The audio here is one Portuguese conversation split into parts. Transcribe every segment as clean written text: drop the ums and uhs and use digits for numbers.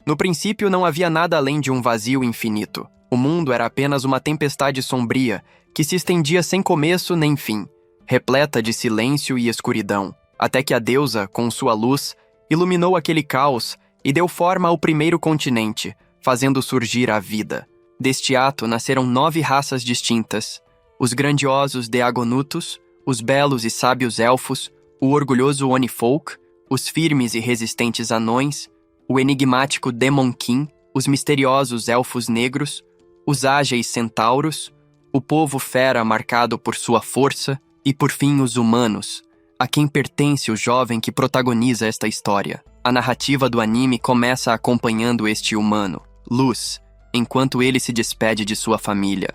No princípio não havia nada além de um vazio infinito. O mundo era apenas uma tempestade sombria que se estendia sem começo nem fim, repleta de silêncio e escuridão, até que a deusa, com sua luz, iluminou aquele caos e deu forma ao primeiro continente, fazendo surgir a vida. Deste ato nasceram 9 raças distintas: os grandiosos Deagonutos, os belos e sábios elfos, o orgulhoso Onifolk, os firmes e resistentes anões, o enigmático Demonkin, os misteriosos elfos negros, os ágeis centauros, o povo fera marcado por sua força e, por fim, os humanos, a quem pertence o jovem que protagoniza esta história. A narrativa do anime começa acompanhando este humano, Luz, enquanto ele se despede de sua família.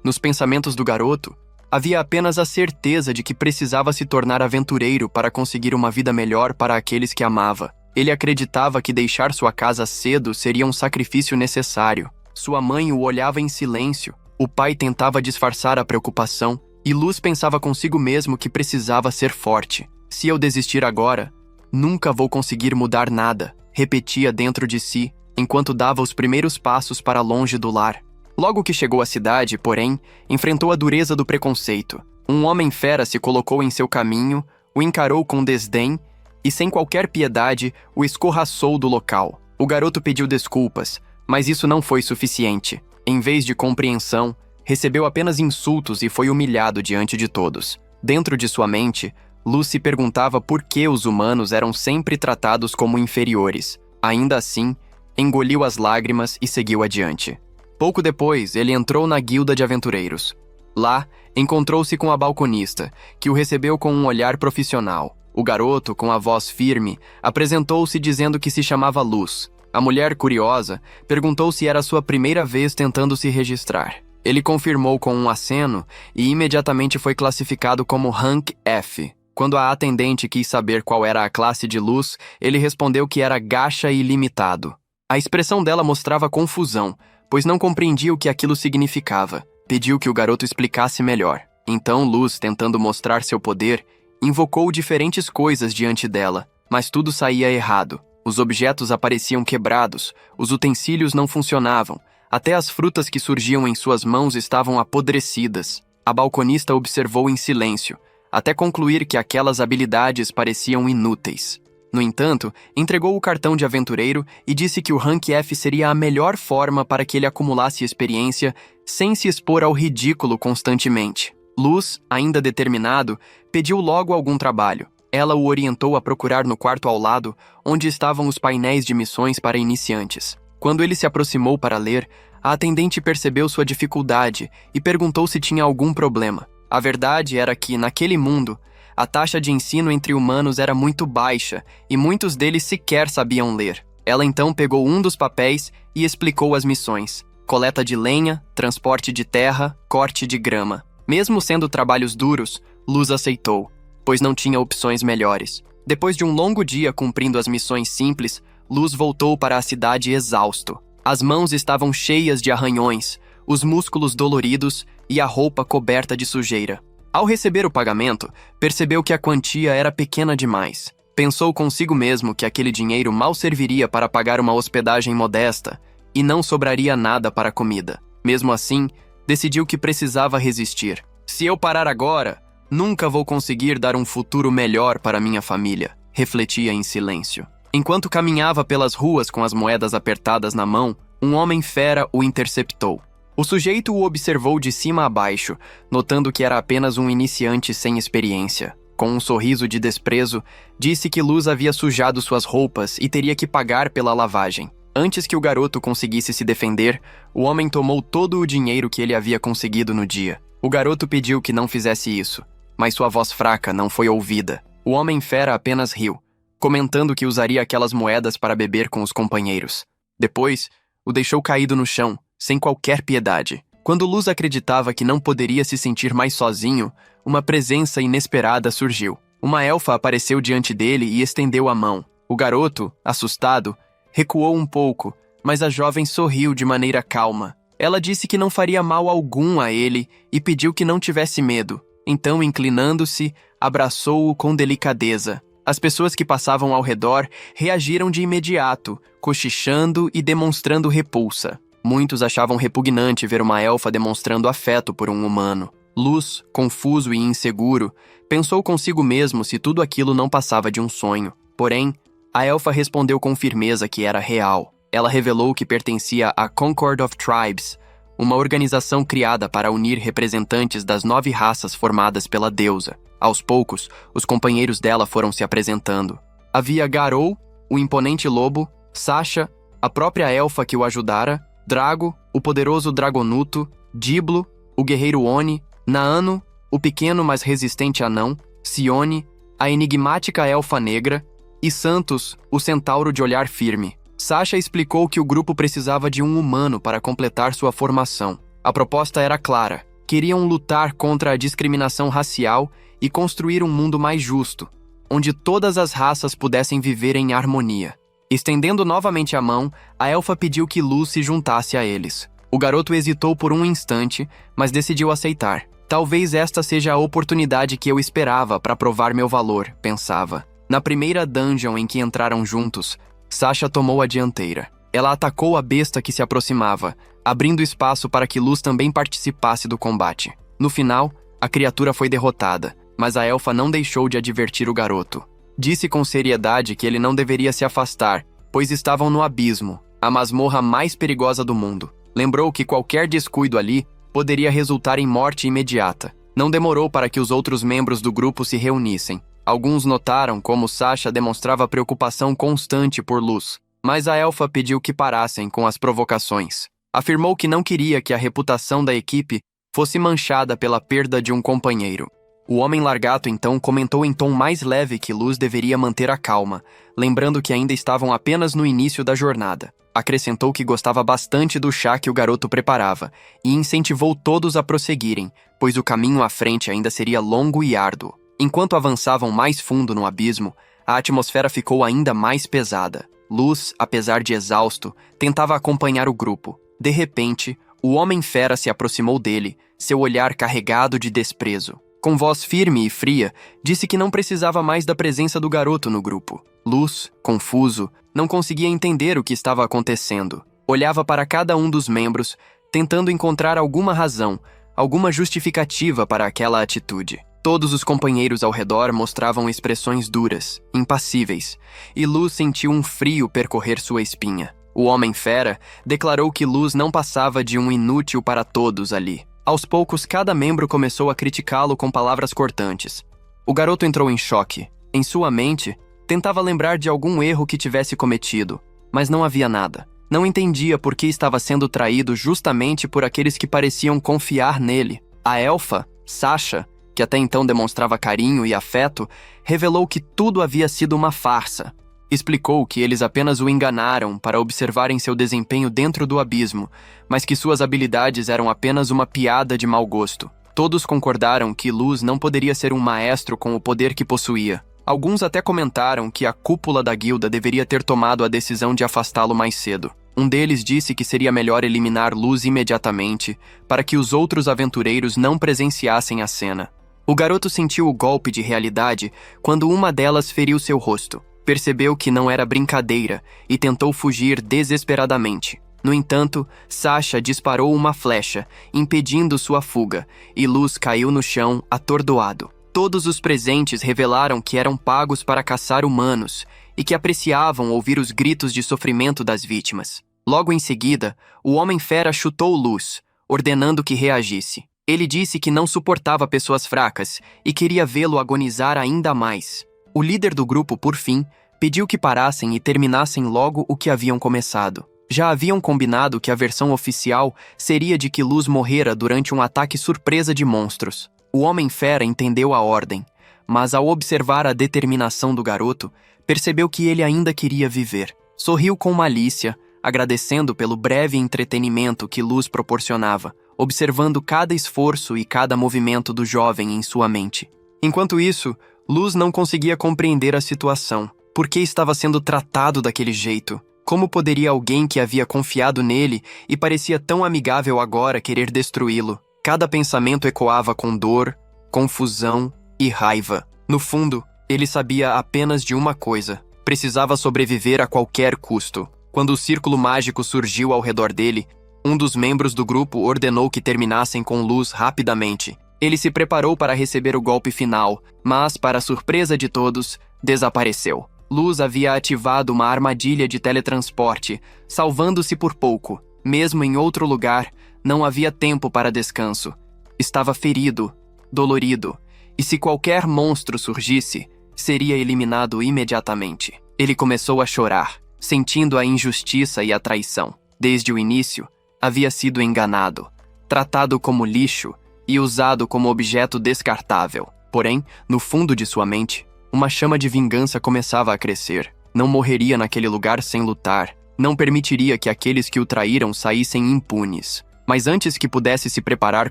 Nos pensamentos do garoto, havia apenas a certeza de que precisava se tornar aventureiro para conseguir uma vida melhor para aqueles que amava. Ele acreditava que deixar sua casa cedo seria um sacrifício necessário. Sua mãe o olhava em silêncio, o pai tentava disfarçar a preocupação, e Luz pensava consigo mesmo que precisava ser forte. Se eu desistir agora, nunca vou conseguir mudar nada, repetia dentro de si, enquanto dava os primeiros passos para longe do lar. Logo que chegou à cidade, porém, enfrentou a dureza do preconceito. Um homem fera se colocou em seu caminho, o encarou com desdém e, sem qualquer piedade, o escorraçou do local. O garoto pediu desculpas, mas isso não foi suficiente. Em vez de compreensão, recebeu apenas insultos e foi humilhado diante de todos. Dentro de sua mente, Luz se perguntava por que os humanos eram sempre tratados como inferiores. Ainda assim, engoliu as lágrimas e seguiu adiante. Pouco depois, ele entrou na guilda de aventureiros. Lá, encontrou-se com a balconista, que o recebeu com um olhar profissional. O garoto, com a voz firme, apresentou-se dizendo que se chamava Luz. A mulher, curiosa, perguntou se era sua primeira vez tentando se registrar. Ele confirmou com um aceno e imediatamente foi classificado como Rank F. Quando a atendente quis saber qual era a classe de Luz, ele respondeu que era Gacha ilimitado. A expressão dela mostrava confusão, pois não compreendia o que aquilo significava. Pediu que o garoto explicasse melhor. Então Luz, tentando mostrar seu poder, invocou diferentes coisas diante dela, mas tudo saía errado. Os objetos apareciam quebrados, os utensílios não funcionavam, até as frutas que surgiam em suas mãos estavam apodrecidas. A balconista observou em silêncio, até concluir que aquelas habilidades pareciam inúteis. No entanto, entregou o cartão de aventureiro e disse que o Rank F seria a melhor forma para que ele acumulasse experiência sem se expor ao ridículo constantemente. Luz, ainda determinado, pediu logo algum trabalho. Ela o orientou a procurar no quarto ao lado, onde estavam os painéis de missões para iniciantes. Quando ele se aproximou para ler, a atendente percebeu sua dificuldade e perguntou se tinha algum problema. A verdade era que, naquele mundo, a taxa de ensino entre humanos era muito baixa e muitos deles sequer sabiam ler. Ela então pegou um dos papéis e explicou as missões: coleta de lenha, transporte de terra, corte de grama. Mesmo sendo trabalhos duros, Luz aceitou, pois não tinha opções melhores. Depois de um longo dia cumprindo as missões simples, Luz voltou para a cidade exausto. As mãos estavam cheias de arranhões, os músculos doloridos e a roupa coberta de sujeira. Ao receber o pagamento, percebeu que a quantia era pequena demais. Pensou consigo mesmo que aquele dinheiro mal serviria para pagar uma hospedagem modesta e não sobraria nada para a comida. Mesmo assim, decidiu que precisava resistir. Se eu parar agora, nunca vou conseguir dar um futuro melhor para minha família, refletia em silêncio. Enquanto caminhava pelas ruas com as moedas apertadas na mão, um homem fera o interceptou. O sujeito o observou de cima a baixo, notando que era apenas um iniciante sem experiência. Com um sorriso de desprezo, disse que Luz havia sujado suas roupas e teria que pagar pela lavagem. Antes que o garoto conseguisse se defender, o homem tomou todo o dinheiro que ele havia conseguido no dia. O garoto pediu que não fizesse isso, mas sua voz fraca não foi ouvida. O homem fera apenas riu, comentando que usaria aquelas moedas para beber com os companheiros. Depois, o deixou caído no chão, sem qualquer piedade. Quando Luz acreditava que não poderia se sentir mais sozinho, uma presença inesperada surgiu. Uma elfa apareceu diante dele e estendeu a mão. O garoto, assustado, recuou um pouco, mas a jovem sorriu de maneira calma. Ela disse que não faria mal algum a ele e pediu que não tivesse medo. Então, inclinando-se, abraçou-o com delicadeza. As pessoas que passavam ao redor reagiram de imediato, cochichando e demonstrando repulsa. Muitos achavam repugnante ver uma elfa demonstrando afeto por um humano. Luz, confuso e inseguro, pensou consigo mesmo se tudo aquilo não passava de um sonho. Porém, a elfa respondeu com firmeza que era real. Ela revelou que pertencia à Concord of Tribes, uma organização criada para unir representantes das 9 raças formadas pela deusa. Aos poucos, os companheiros dela foram se apresentando. Havia Garou, o imponente lobo, Sasha, a própria elfa que o ajudara, Drago, o poderoso Dragonuto, Diblo, o guerreiro Oni, Naano, o pequeno mas resistente anão, Sione, a enigmática elfa negra, e Santos, o centauro de olhar firme. Sasha explicou que o grupo precisava de um humano para completar sua formação. A proposta era clara. Queriam lutar contra a discriminação racial e construir um mundo mais justo, onde todas as raças pudessem viver em harmonia. Estendendo novamente a mão, a elfa pediu que Luz se juntasse a eles. O garoto hesitou por um instante, mas decidiu aceitar. Talvez esta seja a oportunidade que eu esperava para provar meu valor, pensava. Na primeira dungeon em que entraram juntos, Sasha tomou a dianteira. Ela atacou a besta que se aproximava, abrindo espaço para que Luz também participasse do combate. No final, a criatura foi derrotada, mas a elfa não deixou de advertir o garoto. Disse com seriedade que ele não deveria se afastar, pois estavam no abismo, a masmorra mais perigosa do mundo. Lembrou que qualquer descuido ali poderia resultar em morte imediata. Não demorou para que os outros membros do grupo se reunissem. Alguns notaram como Sasha demonstrava preocupação constante por Luz, mas a elfa pediu que parassem com as provocações. Afirmou que não queria que a reputação da equipe fosse manchada pela perda de um companheiro. O homem largato então comentou em tom mais leve que Luz deveria manter a calma, lembrando que ainda estavam apenas no início da jornada. Acrescentou que gostava bastante do chá que o garoto preparava e incentivou todos a prosseguirem, pois o caminho à frente ainda seria longo e árduo. Enquanto avançavam mais fundo no abismo, a atmosfera ficou ainda mais pesada. Luz, apesar de exausto, tentava acompanhar o grupo. De repente, o Homem-Fera se aproximou dele, seu olhar carregado de desprezo. Com voz firme e fria, disse que não precisava mais da presença do garoto no grupo. Luz, confuso, não conseguia entender o que estava acontecendo. Olhava para cada um dos membros, tentando encontrar alguma razão, alguma justificativa para aquela atitude. Todos os companheiros ao redor mostravam expressões duras, impassíveis, e Luz sentiu um frio percorrer sua espinha. O Homem-Fera declarou que Luz não passava de um inútil para todos ali. Aos poucos, cada membro começou a criticá-lo com palavras cortantes. O garoto entrou em choque. Em sua mente, tentava lembrar de algum erro que tivesse cometido, mas não havia nada. Não entendia por que estava sendo traído justamente por aqueles que pareciam confiar nele. A elfa, Sasha, que até então demonstrava carinho e afeto, revelou que tudo havia sido uma farsa. Explicou que eles apenas o enganaram para observarem seu desempenho dentro do abismo, mas que suas habilidades eram apenas uma piada de mau gosto. Todos concordaram que Luz não poderia ser um maestro com o poder que possuía. Alguns até comentaram que a cúpula da guilda deveria ter tomado a decisão de afastá-lo mais cedo. Um deles disse que seria melhor eliminar Luz imediatamente, para que os outros aventureiros não presenciassem a cena. O garoto sentiu o golpe de realidade quando uma delas feriu seu rosto. Percebeu que não era brincadeira e tentou fugir desesperadamente. No entanto, Sasha disparou uma flecha, impedindo sua fuga, e Luz caiu no chão, atordoado. Todos os presentes revelaram que eram pagos para caçar humanos e que apreciavam ouvir os gritos de sofrimento das vítimas. Logo em seguida, o Homem-Fera chutou Luz, ordenando que reagisse. Ele disse que não suportava pessoas fracas e queria vê-lo agonizar ainda mais. O líder do grupo, por fim, pediu que parassem e terminassem logo o que haviam começado. Já haviam combinado que a versão oficial seria de que Luz morrera durante um ataque surpresa de monstros. O Homem-Fera entendeu a ordem, mas ao observar a determinação do garoto, percebeu que ele ainda queria viver. Sorriu com malícia, agradecendo pelo breve entretenimento que Luz proporcionava, observando cada esforço e cada movimento do jovem em sua mente. Enquanto isso, Luz não conseguia compreender a situação. Por que estava sendo tratado daquele jeito? Como poderia alguém que havia confiado nele e parecia tão amigável agora querer destruí-lo? Cada pensamento ecoava com dor, confusão e raiva. No fundo, Ele sabia apenas de uma coisa: precisava sobreviver a qualquer custo. Quando o círculo mágico surgiu ao redor dele, um dos membros do grupo ordenou que terminassem com Luz rapidamente. Ele se preparou para receber o golpe final, mas, para surpresa de todos, desapareceu. Luz havia ativado uma armadilha de teletransporte, salvando-se por pouco. Mesmo em outro lugar, não havia tempo para descanso. Estava ferido, dolorido, e se qualquer monstro surgisse, seria eliminado imediatamente. Ele começou a chorar, sentindo a injustiça e a traição. Desde o início, havia sido enganado, tratado como lixo e usado como objeto descartável. Porém, no fundo de sua mente, uma chama de vingança começava a crescer. Não morreria naquele lugar sem lutar. Não permitiria que aqueles que o traíram saíssem impunes. Mas antes que pudesse se preparar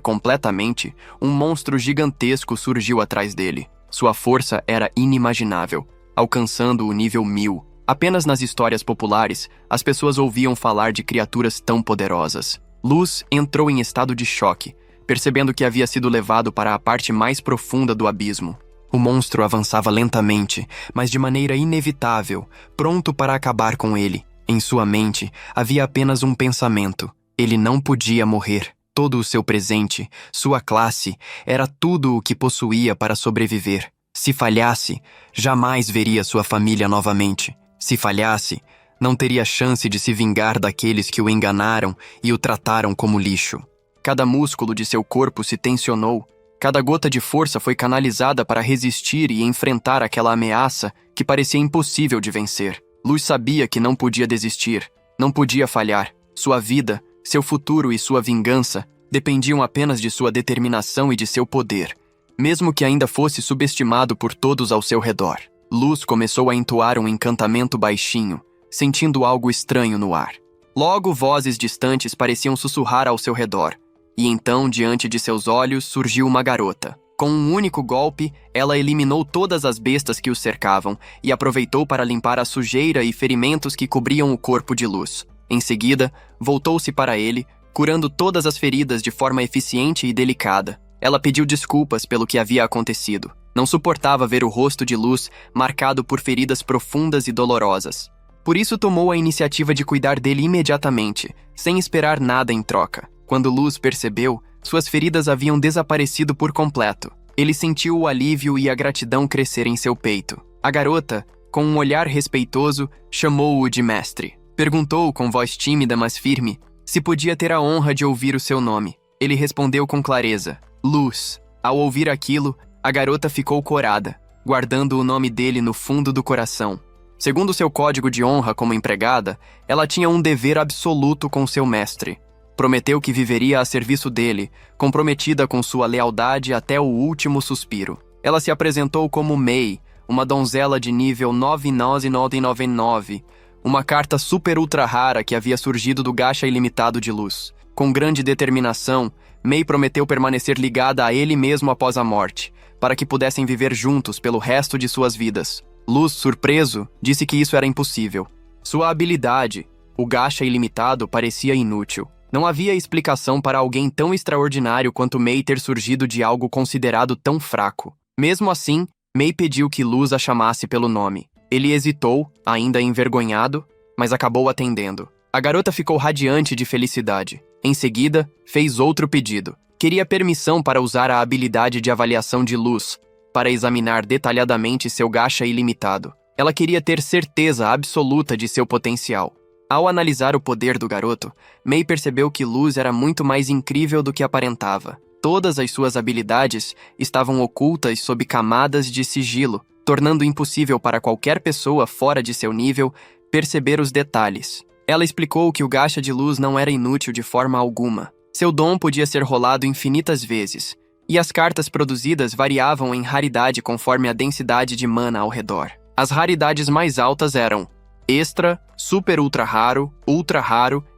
completamente, um monstro gigantesco surgiu atrás dele. Sua força era inimaginável, alcançando o nível 1000. Apenas nas histórias populares, as pessoas ouviam falar de criaturas tão poderosas. Luz entrou em estado de choque, percebendo que havia sido levado para a parte mais profunda do abismo. O monstro avançava lentamente, mas de maneira inevitável, pronto para acabar com ele. Em sua mente, havia apenas um pensamento: ele não podia morrer. Todo o seu presente, sua classe, era tudo o que possuía para sobreviver. Se falhasse, jamais veria sua família novamente. Se falhasse, não teria chance de se vingar daqueles que o enganaram e o trataram como lixo. Cada músculo de seu corpo se tensionou, cada gota de força foi canalizada para resistir e enfrentar aquela ameaça que parecia impossível de vencer. Luz sabia que não podia desistir, não podia falhar. Sua vida, seu futuro e sua vingança dependiam apenas de sua determinação e de seu poder, mesmo que ainda fosse subestimado por todos ao seu redor. Luz começou a entoar um encantamento baixinho, sentindo algo estranho no ar. Logo, vozes distantes pareciam sussurrar ao seu redor, e então, diante de seus olhos, surgiu uma garota. Com um único golpe, ela eliminou todas as bestas que o cercavam e aproveitou para limpar a sujeira e ferimentos que cobriam o corpo de Luz. Em seguida, voltou-se para ele, curando todas as feridas de forma eficiente e delicada. Ela pediu desculpas pelo que havia acontecido. Não suportava ver o rosto de Luz marcado por feridas profundas e dolorosas. Por isso tomou a iniciativa de cuidar dele imediatamente, sem esperar nada em troca. Quando Luz percebeu, suas feridas haviam desaparecido por completo. Ele sentiu o alívio e a gratidão crescer em seu peito. A garota, com um olhar respeitoso, chamou-o de mestre. Perguntou com voz tímida mas firme se podia ter a honra de ouvir o seu nome. Ele respondeu com clareza: Luz. Ao ouvir aquilo, a garota ficou corada, guardando o nome dele no fundo do coração. Segundo seu código de honra como empregada, ela tinha um dever absoluto com seu mestre. Prometeu que viveria a serviço dele, comprometida com sua lealdade até o último suspiro. Ela se apresentou como Mei, uma donzela de nível 9999, uma carta super ultra rara que havia surgido do gacha ilimitado de Luz. Com grande determinação, Mei prometeu permanecer ligada a ele mesmo após a morte, para que pudessem viver juntos pelo resto de suas vidas. Luz, surpreso, disse que isso era impossível. Sua habilidade, o gacha ilimitado, parecia inútil. Não havia explicação para alguém tão extraordinário quanto Mei ter surgido de algo considerado tão fraco. Mesmo assim, Mei pediu que Luz a chamasse pelo nome. Ele hesitou, ainda envergonhado, mas acabou atendendo. A garota ficou radiante de felicidade. Em seguida, fez outro pedido. Queria permissão para usar a habilidade de avaliação de Luz, para examinar detalhadamente seu gacha ilimitado. Ela queria ter certeza absoluta de seu potencial. Ao analisar o poder do garoto, Mei percebeu que Luz era muito mais incrível do que aparentava. Todas as suas habilidades estavam ocultas sob camadas de sigilo, tornando impossível para qualquer pessoa fora de seu nível perceber os detalhes. Ela explicou que o gacha de Luz não era inútil de forma alguma. Seu dom podia ser rolado infinitas vezes, e as cartas produzidas variavam em raridade conforme a densidade de mana ao redor. As raridades mais altas eram Extra, Super Ultra Raro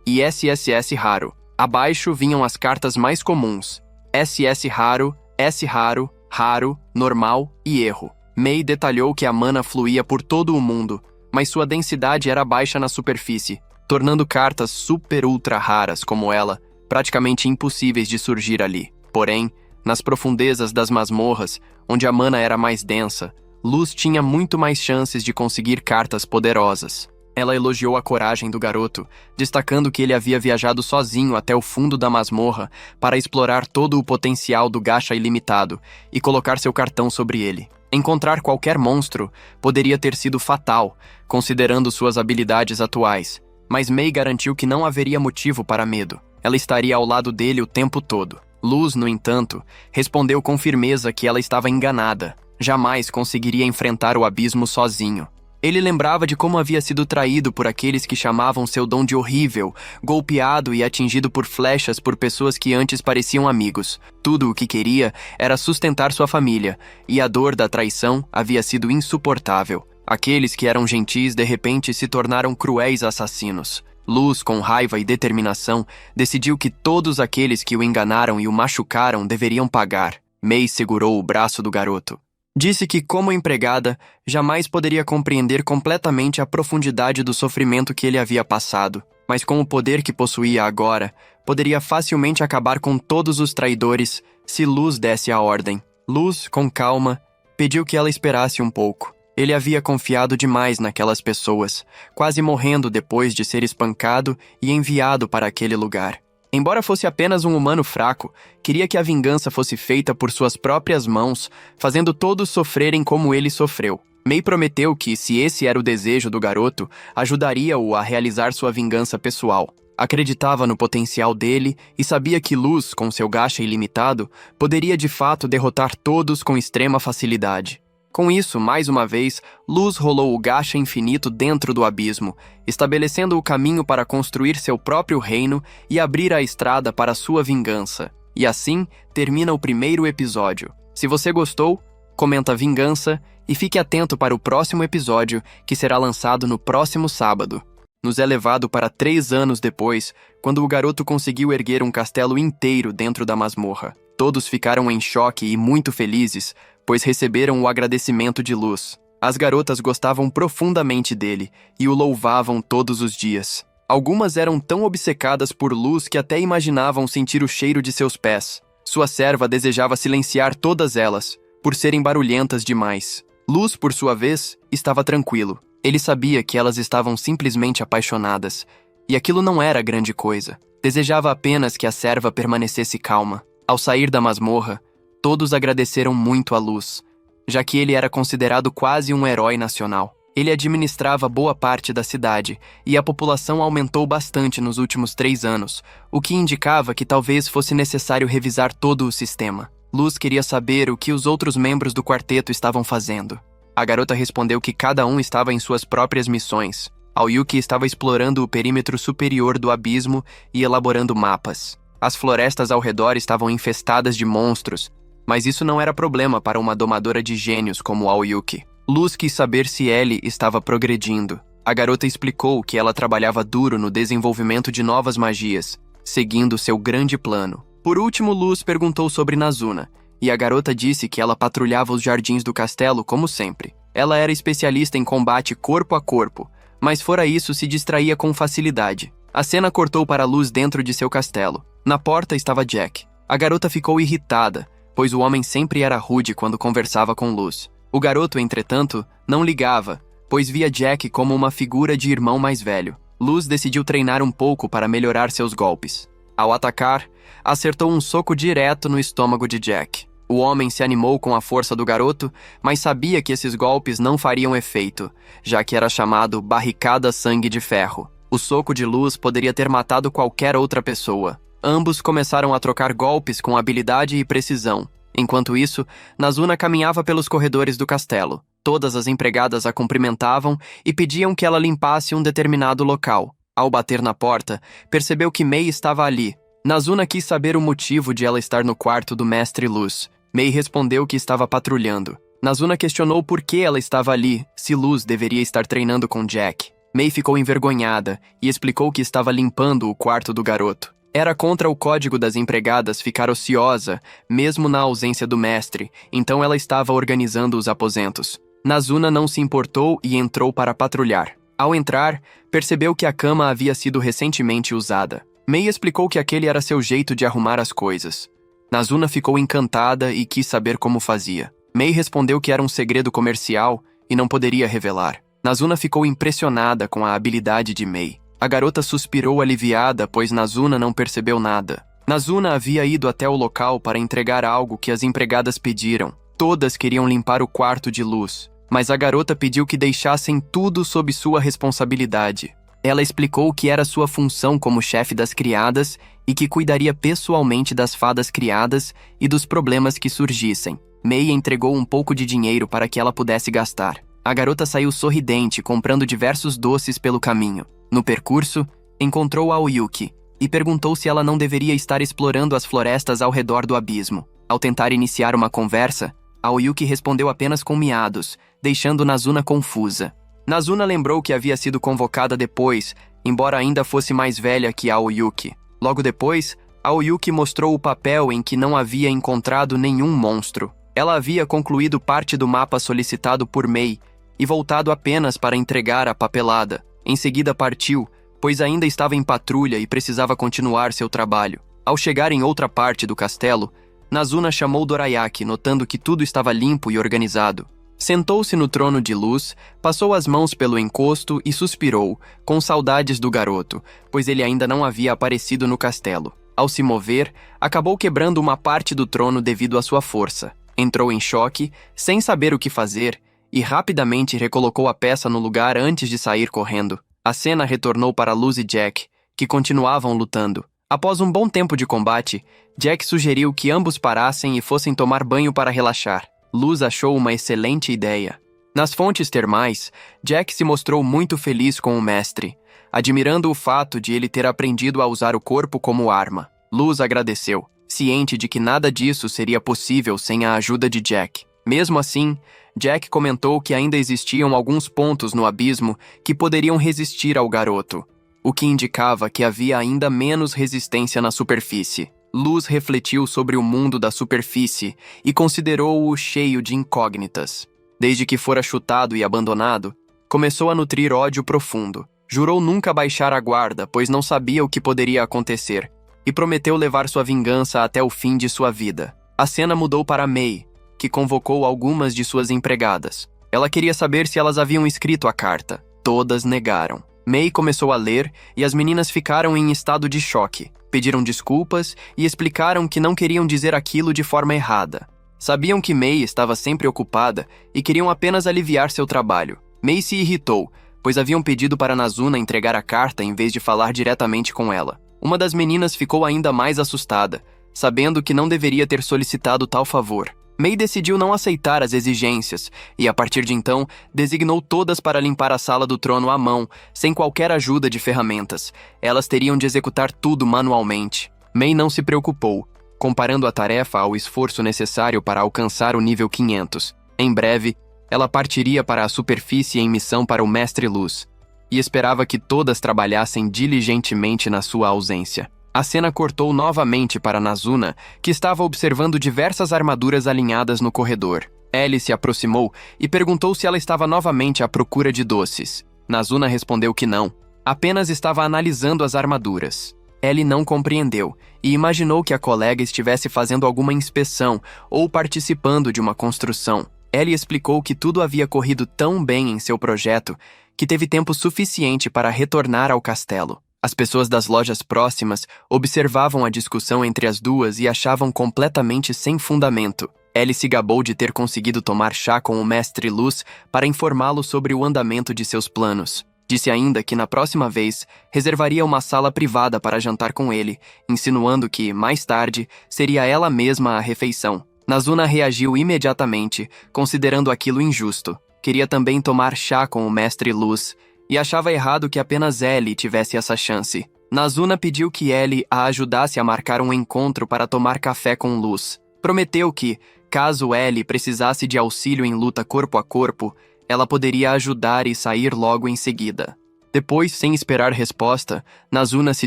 e SSS Raro. Abaixo vinham as cartas mais comuns: SS Raro, S Raro, Raro, Normal e Erro. Mei detalhou que a mana fluía por todo o mundo, mas sua densidade era baixa na superfície, tornando cartas super ultra raras como ela praticamente impossíveis de surgir ali. Porém, nas profundezas das masmorras, onde a mana era mais densa, Luz tinha muito mais chances de conseguir cartas poderosas. Ela elogiou a coragem do garoto, destacando que ele havia viajado sozinho até o fundo da masmorra para explorar todo o potencial do gacha ilimitado e colocar seu cartão sobre ele. Encontrar qualquer monstro poderia ter sido fatal, considerando suas habilidades atuais, mas Mei garantiu que não haveria motivo para medo. Ela estaria ao lado dele o tempo todo. Luz, no entanto, respondeu com firmeza que ela estava enganada. Jamais conseguiria enfrentar o abismo sozinho. Ele lembrava de como havia sido traído por aqueles que chamavam seu dom de horrível, golpeado e atingido por flechas por pessoas que antes pareciam amigos. Tudo o que queria era sustentar sua família, e a dor da traição havia sido insuportável. Aqueles que eram gentis de repente se tornaram cruéis assassinos. Luz, com raiva e determinação, decidiu que todos aqueles que o enganaram e o machucaram deveriam pagar. Mei segurou o braço do garoto. Disse que, como empregada, jamais poderia compreender completamente a profundidade do sofrimento que ele havia passado, mas com o poder que possuía agora, poderia facilmente acabar com todos os traidores se Luz desse a ordem. Luz, com calma, pediu que ela esperasse um pouco. Ele havia confiado demais naquelas pessoas, quase morrendo depois de ser espancado e enviado para aquele lugar. Embora fosse apenas um humano fraco, queria que a vingança fosse feita por suas próprias mãos, fazendo todos sofrerem como ele sofreu. Mei prometeu que, se esse era o desejo do garoto, ajudaria-o a realizar sua vingança pessoal. Acreditava no potencial dele e sabia que Luz, com seu gacha ilimitado, poderia de fato derrotar todos com extrema facilidade. Com isso, mais uma vez, Luz rolou o gacha infinito dentro do abismo, estabelecendo o caminho para construir seu próprio reino e abrir a estrada para sua vingança. E assim, termina o primeiro episódio. Se você gostou, comenta vingança e fique atento para o próximo episódio, que será lançado no próximo sábado. Nos é levado para 3 anos depois, quando o garoto conseguiu erguer um castelo inteiro dentro da masmorra. Todos ficaram em choque e muito felizes, pois receberam o agradecimento de Luz. As garotas gostavam profundamente dele e o louvavam todos os dias. Algumas eram tão obcecadas por Luz que até imaginavam sentir o cheiro de seus pés. Sua serva desejava silenciar todas elas, por serem barulhentas demais. Luz, por sua vez, estava tranquilo. Ele sabia que elas estavam simplesmente apaixonadas, e aquilo não era grande coisa. Desejava apenas que a serva permanecesse calma. Ao sair da masmorra, todos agradeceram muito a Luz, já que ele era considerado quase um herói nacional. Ele administrava boa parte da cidade, e a população aumentou bastante nos últimos 3 anos, o que indicava que talvez fosse necessário revisar todo o sistema. Luz queria saber o que os outros membros do quarteto estavam fazendo. A garota respondeu que cada um estava em suas próprias missões. Aoyuki estava explorando o perímetro superior do abismo e elaborando mapas. As florestas ao redor estavam infestadas de monstros, mas isso não era problema para uma domadora de gênios como Aoyuki. Luz quis saber se Ellie estava progredindo. A garota explicou que ela trabalhava duro no desenvolvimento de novas magias, seguindo seu grande plano. Por último, Luz perguntou sobre Nazuna, e a garota disse que ela patrulhava os jardins do castelo como sempre. Ela era especialista em combate corpo a corpo, mas fora isso se distraía com facilidade. A cena cortou para Luz dentro de seu castelo. Na porta estava Jack. A garota ficou irritada, pois o homem sempre era rude quando conversava com Luz. O garoto, entretanto, não ligava, pois via Jack como uma figura de irmão mais velho. Luz decidiu treinar um pouco para melhorar seus golpes. Ao atacar, acertou um soco direto no estômago de Jack. O homem se animou com a força do garoto, mas sabia que esses golpes não fariam efeito, já que era chamado barricada sangue de ferro. O soco de Luz poderia ter matado qualquer outra pessoa. Ambos começaram a trocar golpes com habilidade e precisão. Enquanto isso, Nazuna caminhava pelos corredores do castelo. Todas as empregadas a cumprimentavam e pediam que ela limpasse um determinado local. Ao bater na porta, percebeu que Mei estava ali. Nazuna quis saber o motivo de ela estar no quarto do Mestre Luz. Mei respondeu que estava patrulhando. Nazuna questionou por que ela estava ali, se Luz deveria estar treinando com Jack. Mei ficou envergonhada e explicou que estava limpando o quarto do garoto. Era contra o código das empregadas ficar ociosa, mesmo na ausência do mestre, então ela estava organizando os aposentos. Nazuna não se importou e entrou para patrulhar. Ao entrar, percebeu que a cama havia sido recentemente usada. Mei explicou que aquele era seu jeito de arrumar as coisas. Nazuna ficou encantada e quis saber como fazia. Mei respondeu que era um segredo comercial e não poderia revelar. Nazuna ficou impressionada com a habilidade de Mei. A garota suspirou aliviada, pois Nazuna não percebeu nada. Nazuna havia ido até o local para entregar algo que as empregadas pediram. Todas queriam limpar o quarto de Luz, mas a garota pediu que deixassem tudo sob sua responsabilidade. Ela explicou que era sua função como chefe das criadas e que cuidaria pessoalmente das fadas criadas e dos problemas que surgissem. Mei entregou um pouco de dinheiro para que ela pudesse gastar. A garota saiu sorridente, comprando diversos doces pelo caminho. No percurso, encontrou Aoyuki e perguntou se ela não deveria estar explorando as florestas ao redor do abismo. Ao tentar iniciar uma conversa, Aoyuki respondeu apenas com miados, deixando Nazuna confusa. Nazuna lembrou que havia sido convocada depois, embora ainda fosse mais velha que Aoyuki. Logo depois, Aoyuki mostrou o papel em que não havia encontrado nenhum monstro. Ela havia concluído parte do mapa solicitado por Mei e voltado apenas para entregar a papelada. Em seguida partiu, pois ainda estava em patrulha e precisava continuar seu trabalho. Ao chegar em outra parte do castelo, Nazuna chamou Dorayaki, notando que tudo estava limpo e organizado. Sentou-se no trono de luz, passou as mãos pelo encosto e suspirou, com saudades do garoto, pois ele ainda não havia aparecido no castelo. Ao se mover, acabou quebrando uma parte do trono devido à sua força. Entrou em choque, sem saber o que fazer, e rapidamente recolocou a peça no lugar antes de sair correndo. A cena retornou para Luz e Jack, que continuavam lutando. Após um bom tempo de combate, Jack sugeriu que ambos parassem e fossem tomar banho para relaxar. Luz achou uma excelente ideia. Nas fontes termais, Jack se mostrou muito feliz com o mestre, admirando o fato de ele ter aprendido a usar o corpo como arma. Luz agradeceu, ciente de que nada disso seria possível sem a ajuda de Jack. Mesmo assim, Jack comentou que ainda existiam alguns pontos no abismo que poderiam resistir ao garoto, o que indicava que havia ainda menos resistência na superfície. Luz refletiu sobre o mundo da superfície e considerou-o cheio de incógnitas. Desde que fora chutado e abandonado, começou a nutrir ódio profundo. Jurou nunca baixar a guarda, pois não sabia o que poderia acontecer, e prometeu levar sua vingança até o fim de sua vida. A cena mudou para Mei, que convocou algumas de suas empregadas. Ela queria saber se elas haviam escrito a carta. Todas negaram. Mei começou a ler e as meninas ficaram em estado de choque. Pediram desculpas e explicaram que não queriam dizer aquilo de forma errada. Sabiam que Mei estava sempre ocupada e queriam apenas aliviar seu trabalho. Mei se irritou, pois haviam pedido para Nazuna entregar a carta em vez de falar diretamente com ela. Uma das meninas ficou ainda mais assustada, sabendo que não deveria ter solicitado tal favor. Mei decidiu não aceitar as exigências e, a partir de então, designou todas para limpar a sala do trono à mão, sem qualquer ajuda de ferramentas. Elas teriam de executar tudo manualmente. Mei não se preocupou, comparando a tarefa ao esforço necessário para alcançar o nível 500. Em breve, ela partiria para a superfície em missão para o Mestre Luz, e esperava que todas trabalhassem diligentemente na sua ausência. A cena cortou novamente para Nazuna, que estava observando diversas armaduras alinhadas no corredor. Ellie se aproximou e perguntou se ela estava novamente à procura de doces. Nazuna respondeu que não, apenas estava analisando as armaduras. Ellie não compreendeu e imaginou que a colega estivesse fazendo alguma inspeção ou participando de uma construção. Ellie explicou que tudo havia corrido tão bem em seu projeto que teve tempo suficiente para retornar ao castelo. As pessoas das lojas próximas observavam a discussão entre as duas e achavam completamente sem fundamento. Ellie se gabou de ter conseguido tomar chá com o Mestre Luz para informá-lo sobre o andamento de seus planos. Disse ainda que na próxima vez reservaria uma sala privada para jantar com ele, insinuando que, mais tarde, seria ela mesma a refeição. Nazuna reagiu imediatamente, considerando aquilo injusto. Queria também tomar chá com o Mestre Luz, e achava errado que apenas Ellie tivesse essa chance. Nazuna pediu que Ellie a ajudasse a marcar um encontro para tomar café com Luz. Prometeu que, caso Ellie precisasse de auxílio em luta corpo a corpo, ela poderia ajudar e sair logo em seguida. Depois, sem esperar resposta, Nazuna se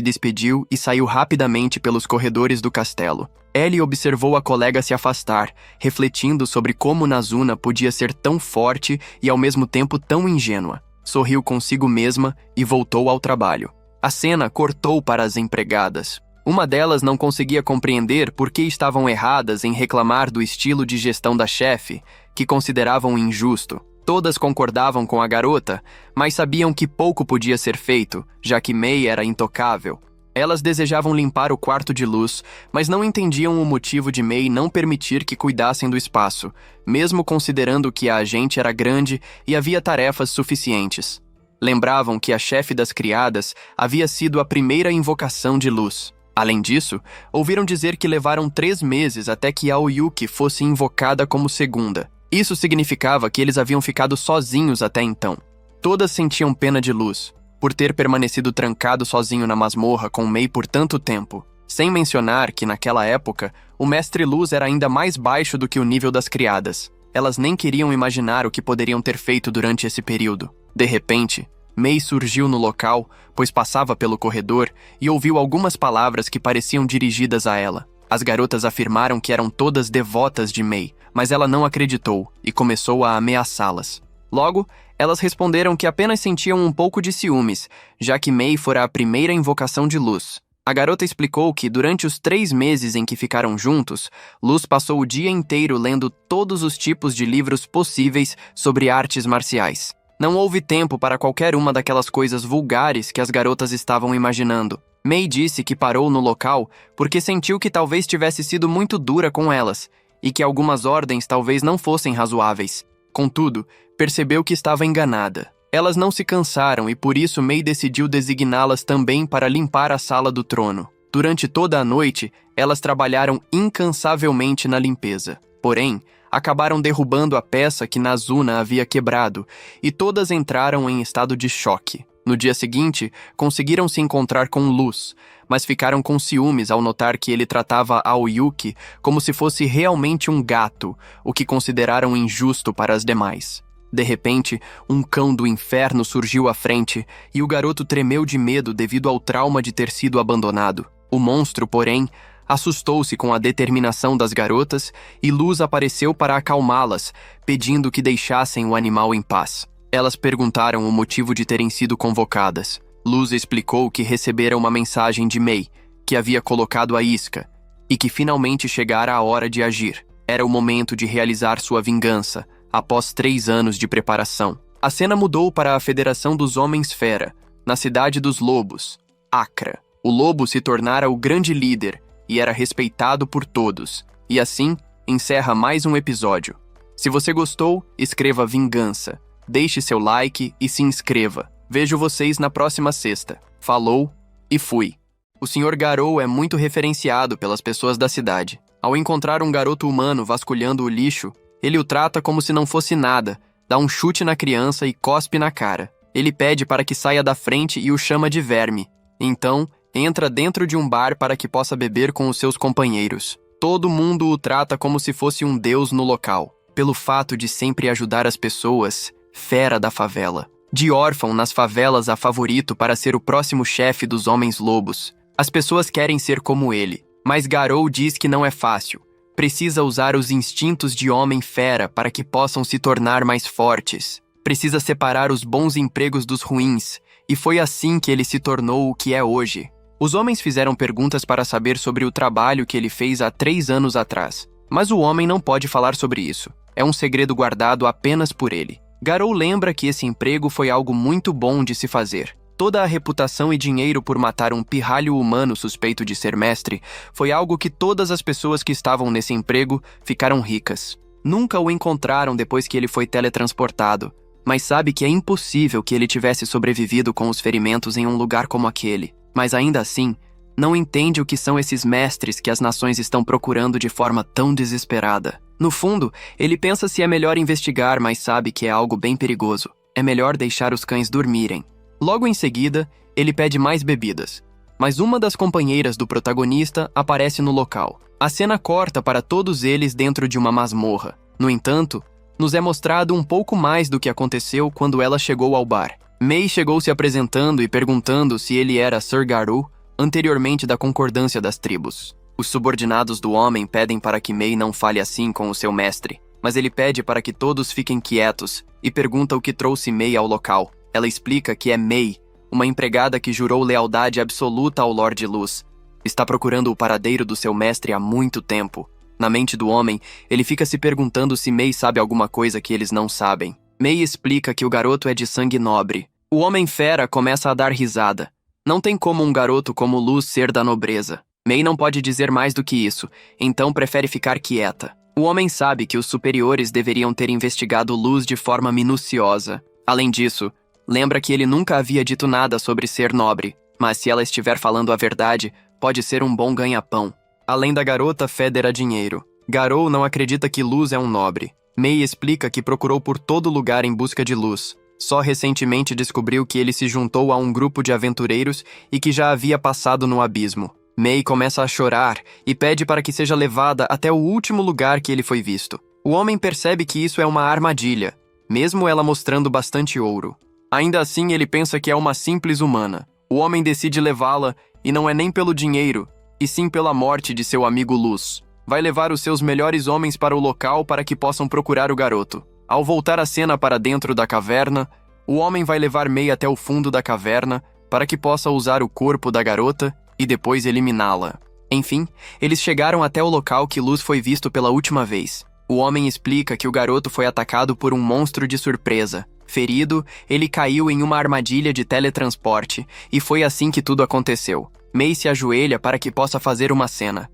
despediu e saiu rapidamente pelos corredores do castelo. Ellie observou a colega se afastar, refletindo sobre como Nazuna podia ser tão forte e ao mesmo tempo tão ingênua. Sorriu consigo mesma e voltou ao trabalho. A cena cortou para as empregadas. Uma delas não conseguia compreender por que estavam erradas em reclamar do estilo de gestão da chefe, que consideravam injusto. Todas concordavam com a garota, mas sabiam que pouco podia ser feito, já que May era intocável. Elas desejavam limpar o quarto de Luz, mas não entendiam o motivo de May não permitir que cuidassem do espaço, mesmo considerando que a agente era grande e havia tarefas suficientes. Lembravam que a chefe das criadas havia sido a primeira invocação de Luz. Além disso, ouviram dizer que levaram 3 meses até que Aoyuki fosse invocada como segunda. Isso significava que eles haviam ficado sozinhos até então. Todas sentiam pena de Luz, por ter permanecido trancado sozinho na masmorra com May por tanto tempo. Sem mencionar que, naquela época, o Mestre Luz era ainda mais baixo do que o nível das criadas. Elas nem queriam imaginar o que poderiam ter feito durante esse período. De repente, May surgiu no local, pois passava pelo corredor, e ouviu algumas palavras que pareciam dirigidas a ela. As garotas afirmaram que eram todas devotas de May, mas ela não acreditou e começou a ameaçá-las. Logo, elas responderam que apenas sentiam um pouco de ciúmes, já que May fora a primeira invocação de Luz. A garota explicou que, durante os 3 meses em que ficaram juntos, Luz passou o dia inteiro lendo todos os tipos de livros possíveis sobre artes marciais. Não houve tempo para qualquer uma daquelas coisas vulgares que as garotas estavam imaginando. May disse que parou no local porque sentiu que talvez tivesse sido muito dura com elas e que algumas ordens talvez não fossem razoáveis. Contudo, percebeu que estava enganada. Elas não se cansaram e por isso May decidiu designá-las também para limpar a sala do trono. Durante toda a noite, elas trabalharam incansavelmente na limpeza. Porém, acabaram derrubando a peça que Nazuna havia quebrado e todas entraram em estado de choque. No dia seguinte, conseguiram se encontrar com Luz, mas ficaram com ciúmes ao notar que ele tratava Aoyuki como se fosse realmente um gato, o que consideraram injusto para as demais. De repente, um cão do inferno surgiu à frente e o garoto tremeu de medo devido ao trauma de ter sido abandonado. O monstro, porém, assustou-se com a determinação das garotas e Luz apareceu para acalmá-las, pedindo que deixassem o animal em paz. Elas perguntaram o motivo de terem sido convocadas. Luz explicou que recebera uma mensagem de May, que havia colocado a isca, e que finalmente chegara a hora de agir. Era o momento de realizar sua vingança, após 3 anos de preparação. A cena mudou para a Federação dos Homens-Fera, na cidade dos Lobos, Acra. O lobo se tornara o grande líder e era respeitado por todos. E assim, encerra mais um episódio. Se você gostou, escreva Vingança. Deixe seu like e se inscreva. Vejo vocês na próxima sexta. Falou e fui. O Sr. Garou é muito referenciado pelas pessoas da cidade. Ao encontrar um garoto humano vasculhando o lixo, ele o trata como se não fosse nada, dá um chute na criança e cospe na cara. Ele pede para que saia da frente e o chama de verme. Então, entra dentro de um bar para que possa beber com os seus companheiros. Todo mundo o trata como se fosse um deus no local, pelo fato de sempre ajudar as pessoas, fera da favela. De órfão nas favelas a favorito para ser o próximo chefe dos Homens-Lobos. As pessoas querem ser como ele, mas Garou diz que não é fácil. Precisa usar os instintos de homem-fera para que possam se tornar mais fortes. Precisa separar os bons empregos dos ruins, e foi assim que ele se tornou o que é hoje. Os homens fizeram perguntas para saber sobre o trabalho que ele fez há 3 anos atrás, mas o homem não pode falar sobre isso. É um segredo guardado apenas por ele. Garou lembra que esse emprego foi algo muito bom de se fazer. Toda a reputação e dinheiro por matar um pirralho humano suspeito de ser mestre foi algo que todas as pessoas que estavam nesse emprego ficaram ricas. Nunca o encontraram depois que ele foi teletransportado, mas sabe que é impossível que ele tivesse sobrevivido com os ferimentos em um lugar como aquele. Mas ainda assim, não entende o que são esses mestres que as nações estão procurando de forma tão desesperada. No fundo, ele pensa se é melhor investigar, mas sabe que é algo bem perigoso. É melhor deixar os cães dormirem. Logo em seguida, ele pede mais bebidas. Mas uma das companheiras do protagonista aparece no local. A cena corta para todos eles dentro de uma masmorra. No entanto, nos é mostrado um pouco mais do que aconteceu quando ela chegou ao bar. May chegou se apresentando e perguntando se ele era Sr. Garou, anteriormente da concordância das tribos. Os subordinados do homem pedem para que May não fale assim com o seu mestre, mas ele pede para que todos fiquem quietos e pergunta o que trouxe May ao local. Ela explica que é May, uma empregada que jurou lealdade absoluta ao Lorde Luz. Está procurando o paradeiro do seu mestre há muito tempo. Na mente do homem, ele fica se perguntando se Mei sabe alguma coisa que eles não sabem. Mei explica que o garoto é de sangue nobre. O homem fera começa a dar risada. Não tem como um garoto como Luz ser da nobreza. Mei não pode dizer mais do que isso, então prefere ficar quieta. O homem sabe que os superiores deveriam ter investigado Luz de forma minuciosa. Além disso, lembra que ele nunca havia dito nada sobre ser nobre, mas se ela estiver falando a verdade, pode ser um bom ganha-pão. Além da garota, federa dinheiro. Garou não acredita que Luz é um nobre. Mei explica que procurou por todo lugar em busca de Luz. Só recentemente descobriu que ele se juntou a um grupo de aventureiros e que já havia passado no abismo. Mei começa a chorar e pede para que seja levada até o último lugar que ele foi visto. O homem percebe que isso é uma armadilha, mesmo ela mostrando bastante ouro. Ainda assim, ele pensa que é uma simples humana. O homem decide levá-la e não é nem pelo dinheiro, e sim pela morte de seu amigo Luz. Vai levar os seus melhores homens para o local para que possam procurar o garoto. Ao voltar a cena para dentro da caverna, o homem vai levar Mei até o fundo da caverna para que possa usar o corpo da garota e depois eliminá-la. Enfim, eles chegaram até o local que Luz foi visto pela última vez. O homem explica que o garoto foi atacado por um monstro de surpresa. Ferido, ele caiu em uma armadilha de teletransporte, e foi assim que tudo aconteceu. Mei se ajoelha para que possa fazer uma cena.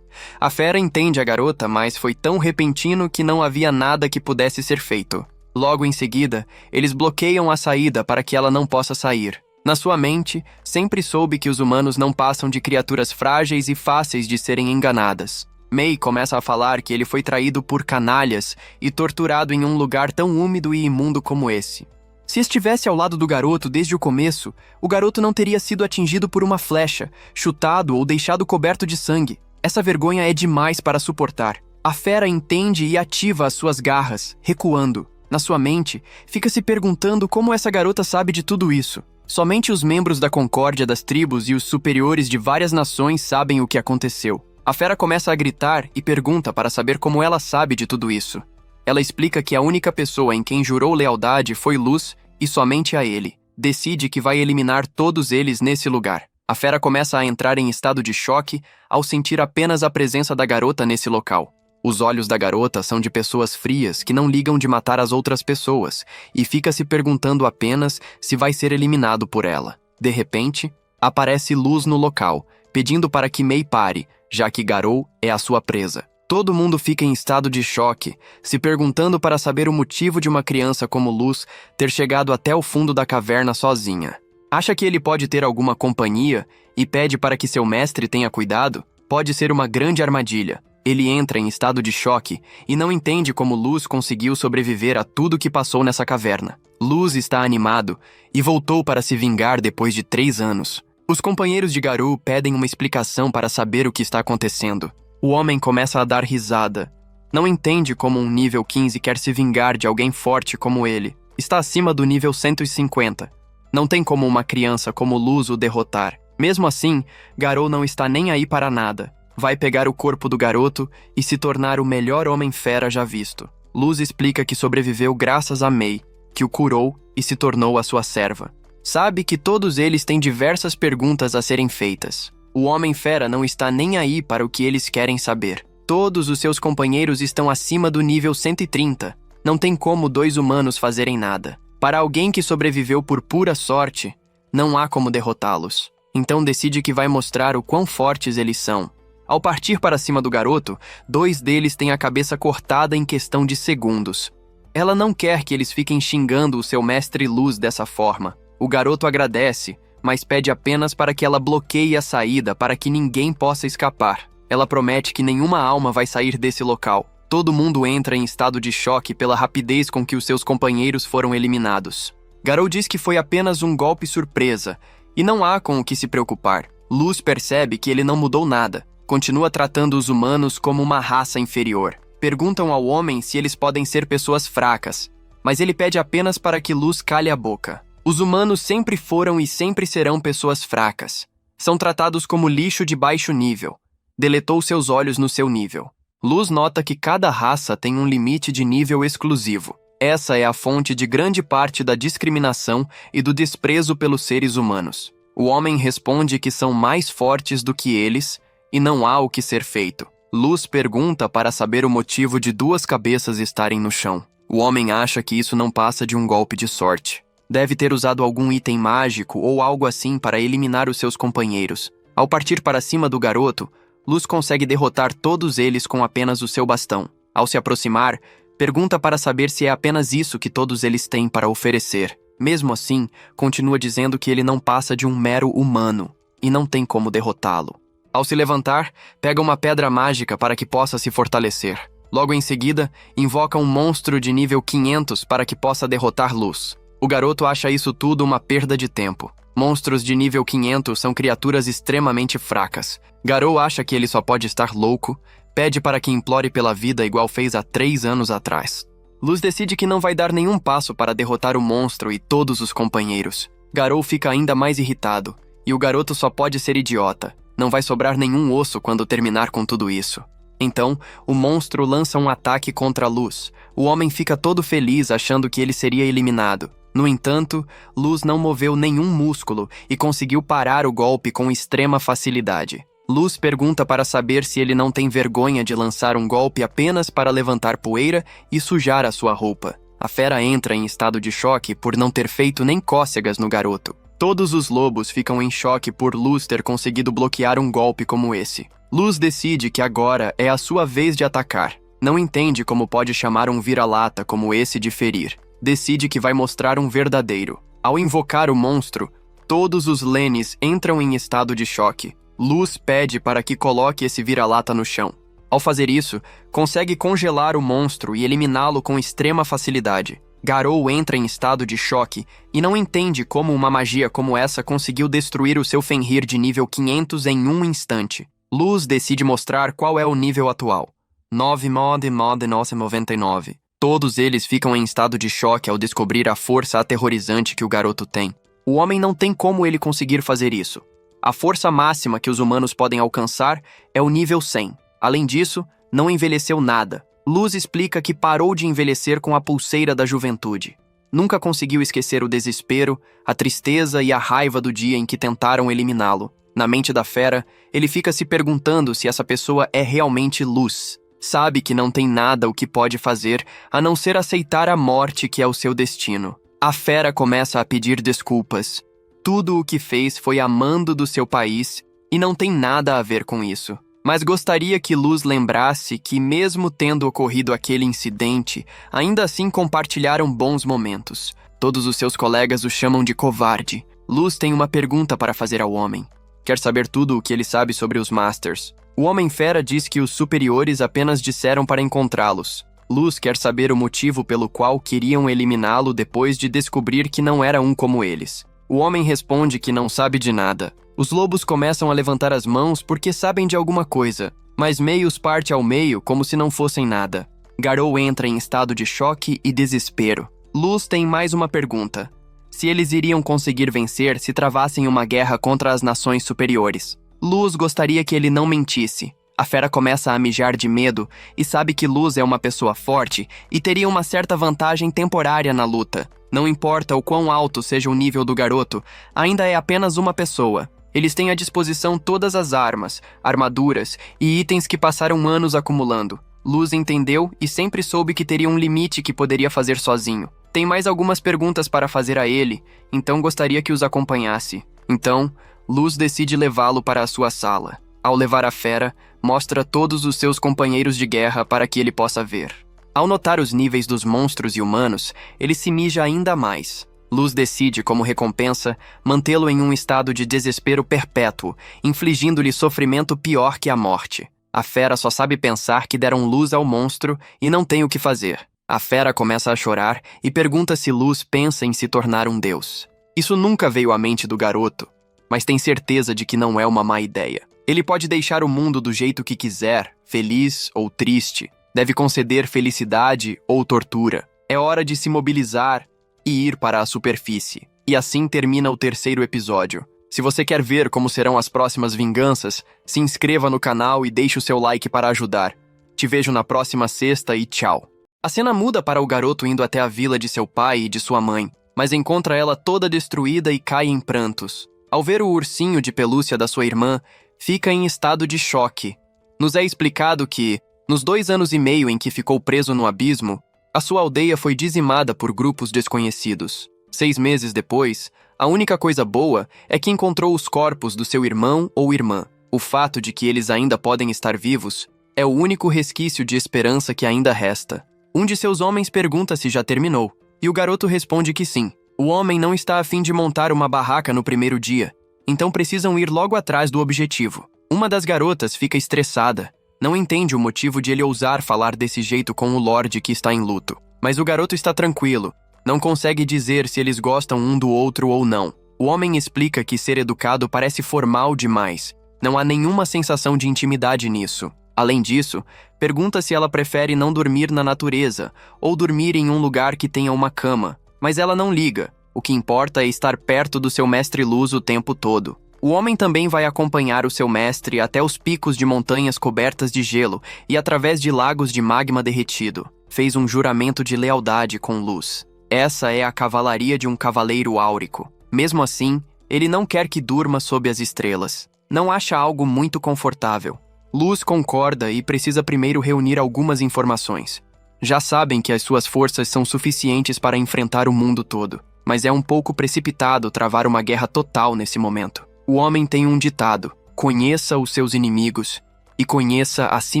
A fera entende a garota, mas foi tão repentino que não havia nada que pudesse ser feito. Logo em seguida, eles bloqueiam a saída para que ela não possa sair. Na sua mente, sempre soube que os humanos não passam de criaturas frágeis e fáceis de serem enganadas. Mei começa a falar que ele foi traído por canalhas e torturado em um lugar tão úmido e imundo como esse. Se estivesse ao lado do garoto desde o começo, o garoto não teria sido atingido por uma flecha, chutado ou deixado coberto de sangue. Essa vergonha é demais para suportar. A fera entende e ativa as suas garras, recuando. Na sua mente, fica se perguntando como essa garota sabe de tudo isso. Somente os membros da concórdia das tribos e os superiores de várias nações sabem o que aconteceu. A fera começa a gritar e pergunta para saber como ela sabe de tudo isso. Ela explica que a única pessoa em quem jurou lealdade foi Luz e somente a ele. Decide que vai eliminar todos eles nesse lugar. A fera começa a entrar em estado de choque ao sentir apenas a presença da garota nesse local. Os olhos da garota são de pessoas frias que não ligam de matar as outras pessoas e fica se perguntando apenas se vai ser eliminado por ela. De repente, aparece Luz no local, pedindo para que Mei pare, já que Garou é a sua presa. Todo mundo fica em estado de choque, se perguntando para saber o motivo de uma criança como Luz ter chegado até o fundo da caverna sozinha. Acha que ele pode ter alguma companhia e pede para que seu mestre tenha cuidado? Pode ser uma grande armadilha. Ele entra em estado de choque e não entende como Luz conseguiu sobreviver a tudo que passou nessa caverna. Luz está animado e voltou para se vingar depois de 3 anos. Os companheiros de Garou pedem uma explicação para saber o que está acontecendo. O homem começa a dar risada. Não entende como um nível 15 quer se vingar de alguém forte como ele. Está acima do nível 150. Não tem como uma criança como Luz o derrotar. Mesmo assim, Garou não está nem aí para nada. Vai pegar o corpo do garoto e se tornar o melhor homem-fera já visto. Luz explica que sobreviveu graças a Mei, que o curou e se tornou a sua serva. Sabe que todos eles têm diversas perguntas a serem feitas. O homem-fera não está nem aí para o que eles querem saber. Todos os seus companheiros estão acima do nível 130. Não tem como 2 humanos fazerem nada. Para alguém que sobreviveu por pura sorte, não há como derrotá-los. Então decide que vai mostrar o quão fortes eles são. Ao partir para cima do garoto, 2 deles têm a cabeça cortada em questão de segundos. Ela não quer que eles fiquem xingando o seu mestre Luz dessa forma. O garoto agradece, mas pede apenas para que ela bloqueie a saída para que ninguém possa escapar. Ela promete que nenhuma alma vai sair desse local. Todo mundo entra em estado de choque pela rapidez com que os seus companheiros foram eliminados. Garou diz que foi apenas um golpe surpresa, e não há com o que se preocupar. Luz percebe que ele não mudou nada. Continua tratando os humanos como uma raça inferior. Perguntam ao homem se eles podem ser pessoas fracas, mas ele pede apenas para que Luz cale a boca. Os humanos sempre foram e sempre serão pessoas fracas. São tratados como lixo de baixo nível. Deletou seus olhos no seu nível. Luz nota que cada raça tem um limite de nível exclusivo. Essa é a fonte de grande parte da discriminação e do desprezo pelos seres humanos. O homem responde que são mais fortes do que eles e não há o que ser feito. Luz pergunta para saber o motivo de duas cabeças estarem no chão. O homem acha que isso não passa de um golpe de sorte. Deve ter usado algum item mágico ou algo assim para eliminar os seus companheiros. Ao partir para cima do garoto, Luz consegue derrotar todos eles com apenas o seu bastão. Ao se aproximar, pergunta para saber se é apenas isso que todos eles têm para oferecer. Mesmo assim, continua dizendo que ele não passa de um mero humano e não tem como derrotá-lo. Ao se levantar, pega uma pedra mágica para que possa se fortalecer. Logo em seguida, invoca um monstro de nível 500 para que possa derrotar Luz. O garoto acha isso tudo uma perda de tempo. Monstros de nível 500 são criaturas extremamente fracas. Garou acha que ele só pode estar louco, pede para que implore pela vida igual fez há 3 anos atrás. Luz decide que não vai dar nenhum passo para derrotar o monstro e todos os companheiros. Garou fica ainda mais irritado, e o garoto só pode ser idiota. Não vai sobrar nenhum osso quando terminar com tudo isso. Então, o monstro lança um ataque contra Luz. O homem fica todo feliz achando que ele seria eliminado. No entanto, Luz não moveu nenhum músculo e conseguiu parar o golpe com extrema facilidade. Luz pergunta para saber se ele não tem vergonha de lançar um golpe apenas para levantar poeira e sujar a sua roupa. A fera entra em estado de choque por não ter feito nem cócegas no garoto. Todos os lobos ficam em choque por Luz ter conseguido bloquear um golpe como esse. Luz decide que agora é a sua vez de atacar. Não entende como pode chamar um vira-lata como esse de ferir. Decide que vai mostrar um verdadeiro. Ao invocar o monstro, todos os Lenis entram em estado de choque. Luz pede para que coloque esse vira-lata no chão. Ao fazer isso, consegue congelar o monstro e eliminá-lo com extrema facilidade. Garou entra em estado de choque e não entende como uma magia como essa conseguiu destruir o seu Fenrir de nível 500 em um instante. Luz decide mostrar qual é o nível atual. 999. Todos eles ficam em estado de choque ao descobrir a força aterrorizante que o garoto tem. O homem não tem como ele conseguir fazer isso. A força máxima que os humanos podem alcançar é o nível 100. Além disso, não envelheceu nada. Luz explica que parou de envelhecer com a pulseira da juventude. Nunca conseguiu esquecer o desespero, a tristeza e a raiva do dia em que tentaram eliminá-lo. Na mente da fera, ele fica se perguntando se essa pessoa é realmente Luz. Sabe que não tem nada o que pode fazer a não ser aceitar a morte que é o seu destino. A fera começa a pedir desculpas. Tudo o que fez foi amando do seu país e não tem nada a ver com isso. Mas gostaria que Luz lembrasse que, mesmo tendo ocorrido aquele incidente, ainda assim compartilharam bons momentos. Todos os seus colegas o chamam de covarde. Luz tem uma pergunta para fazer ao homem. Quer saber tudo o que ele sabe sobre os Masters. O Homem-Fera diz que os superiores apenas disseram para encontrá-los. Luz quer saber o motivo pelo qual queriam eliminá-lo depois de descobrir que não era um como eles. O homem responde que não sabe de nada. Os lobos começam a levantar as mãos porque sabem de alguma coisa, mas meios parte ao meio como se não fossem nada. Garou entra em estado de choque e desespero. Luz tem mais uma pergunta. Se eles iriam conseguir vencer se travassem uma guerra contra as nações superiores. Luz gostaria que ele não mentisse. A fera começa a mijar de medo e sabe que Luz é uma pessoa forte e teria uma certa vantagem temporária na luta. Não importa o quão alto seja o nível do garoto, ainda é apenas uma pessoa. Eles têm à disposição todas as armas, armaduras e itens que passaram anos acumulando. Luz entendeu e sempre soube que teria um limite que poderia fazer sozinho. Tem mais algumas perguntas para fazer a ele, então gostaria que os acompanhasse. Então, Luz decide levá-lo para a sua sala. Ao levar a fera, mostra todos os seus companheiros de guerra para que ele possa ver. Ao notar os níveis dos monstros e humanos, ele se mija ainda mais. Luz decide, como recompensa, mantê-lo em um estado de desespero perpétuo, infligindo-lhe sofrimento pior que a morte. A fera só sabe pensar que deram luz ao monstro e não tem o que fazer. A fera começa a chorar e pergunta se Luz pensa em se tornar um deus. Isso nunca veio à mente do garoto, mas tem certeza de que não é uma má ideia. Ele pode deixar o mundo do jeito que quiser, feliz ou triste. Deve conceder felicidade ou tortura. É hora de se mobilizar e ir para a superfície. E assim termina o 3º episódio. Se você quer ver como serão as próximas vinganças, se inscreva no canal e deixe o seu like para ajudar. Te vejo na próxima sexta e tchau. A cena muda para o garoto indo até a vila de seu pai e de sua mãe, mas encontra ela toda destruída e cai em prantos. Ao ver o ursinho de pelúcia da sua irmã, fica em estado de choque. Nos é explicado que, nos 2 anos e meio em que ficou preso no abismo, a sua aldeia foi dizimada por grupos desconhecidos. 6 meses depois, a única coisa boa é que encontrou os corpos do seu irmão ou irmã. O fato de que eles ainda podem estar vivos é o único resquício de esperança que ainda resta. Um de seus homens pergunta se já terminou, e o garoto responde que sim. O homem não está a fim de montar uma barraca no primeiro dia, então precisam ir logo atrás do objetivo. Uma das garotas fica estressada. Não entende o motivo de ele ousar falar desse jeito com o Lorde que está em luto. Mas o garoto está tranquilo. Não consegue dizer se eles gostam um do outro ou não. O homem explica que ser educado parece formal demais. Não há nenhuma sensação de intimidade nisso. Além disso, pergunta se ela prefere não dormir na natureza ou dormir em um lugar que tenha uma cama. Mas ela não liga. O que importa é estar perto do seu mestre Luz o tempo todo. O homem também vai acompanhar o seu mestre até os picos de montanhas cobertas de gelo e através de lagos de magma derretido. Fez um juramento de lealdade com Luz. Essa é a cavalaria de um cavaleiro áurico. Mesmo assim, ele não quer que durma sob as estrelas. Não acha algo muito confortável. Luz concorda e precisa primeiro reunir algumas informações. Já sabem que as suas forças são suficientes para enfrentar o mundo todo, mas é um pouco precipitado travar uma guerra total nesse momento. O homem tem um ditado: conheça os seus inimigos e conheça a si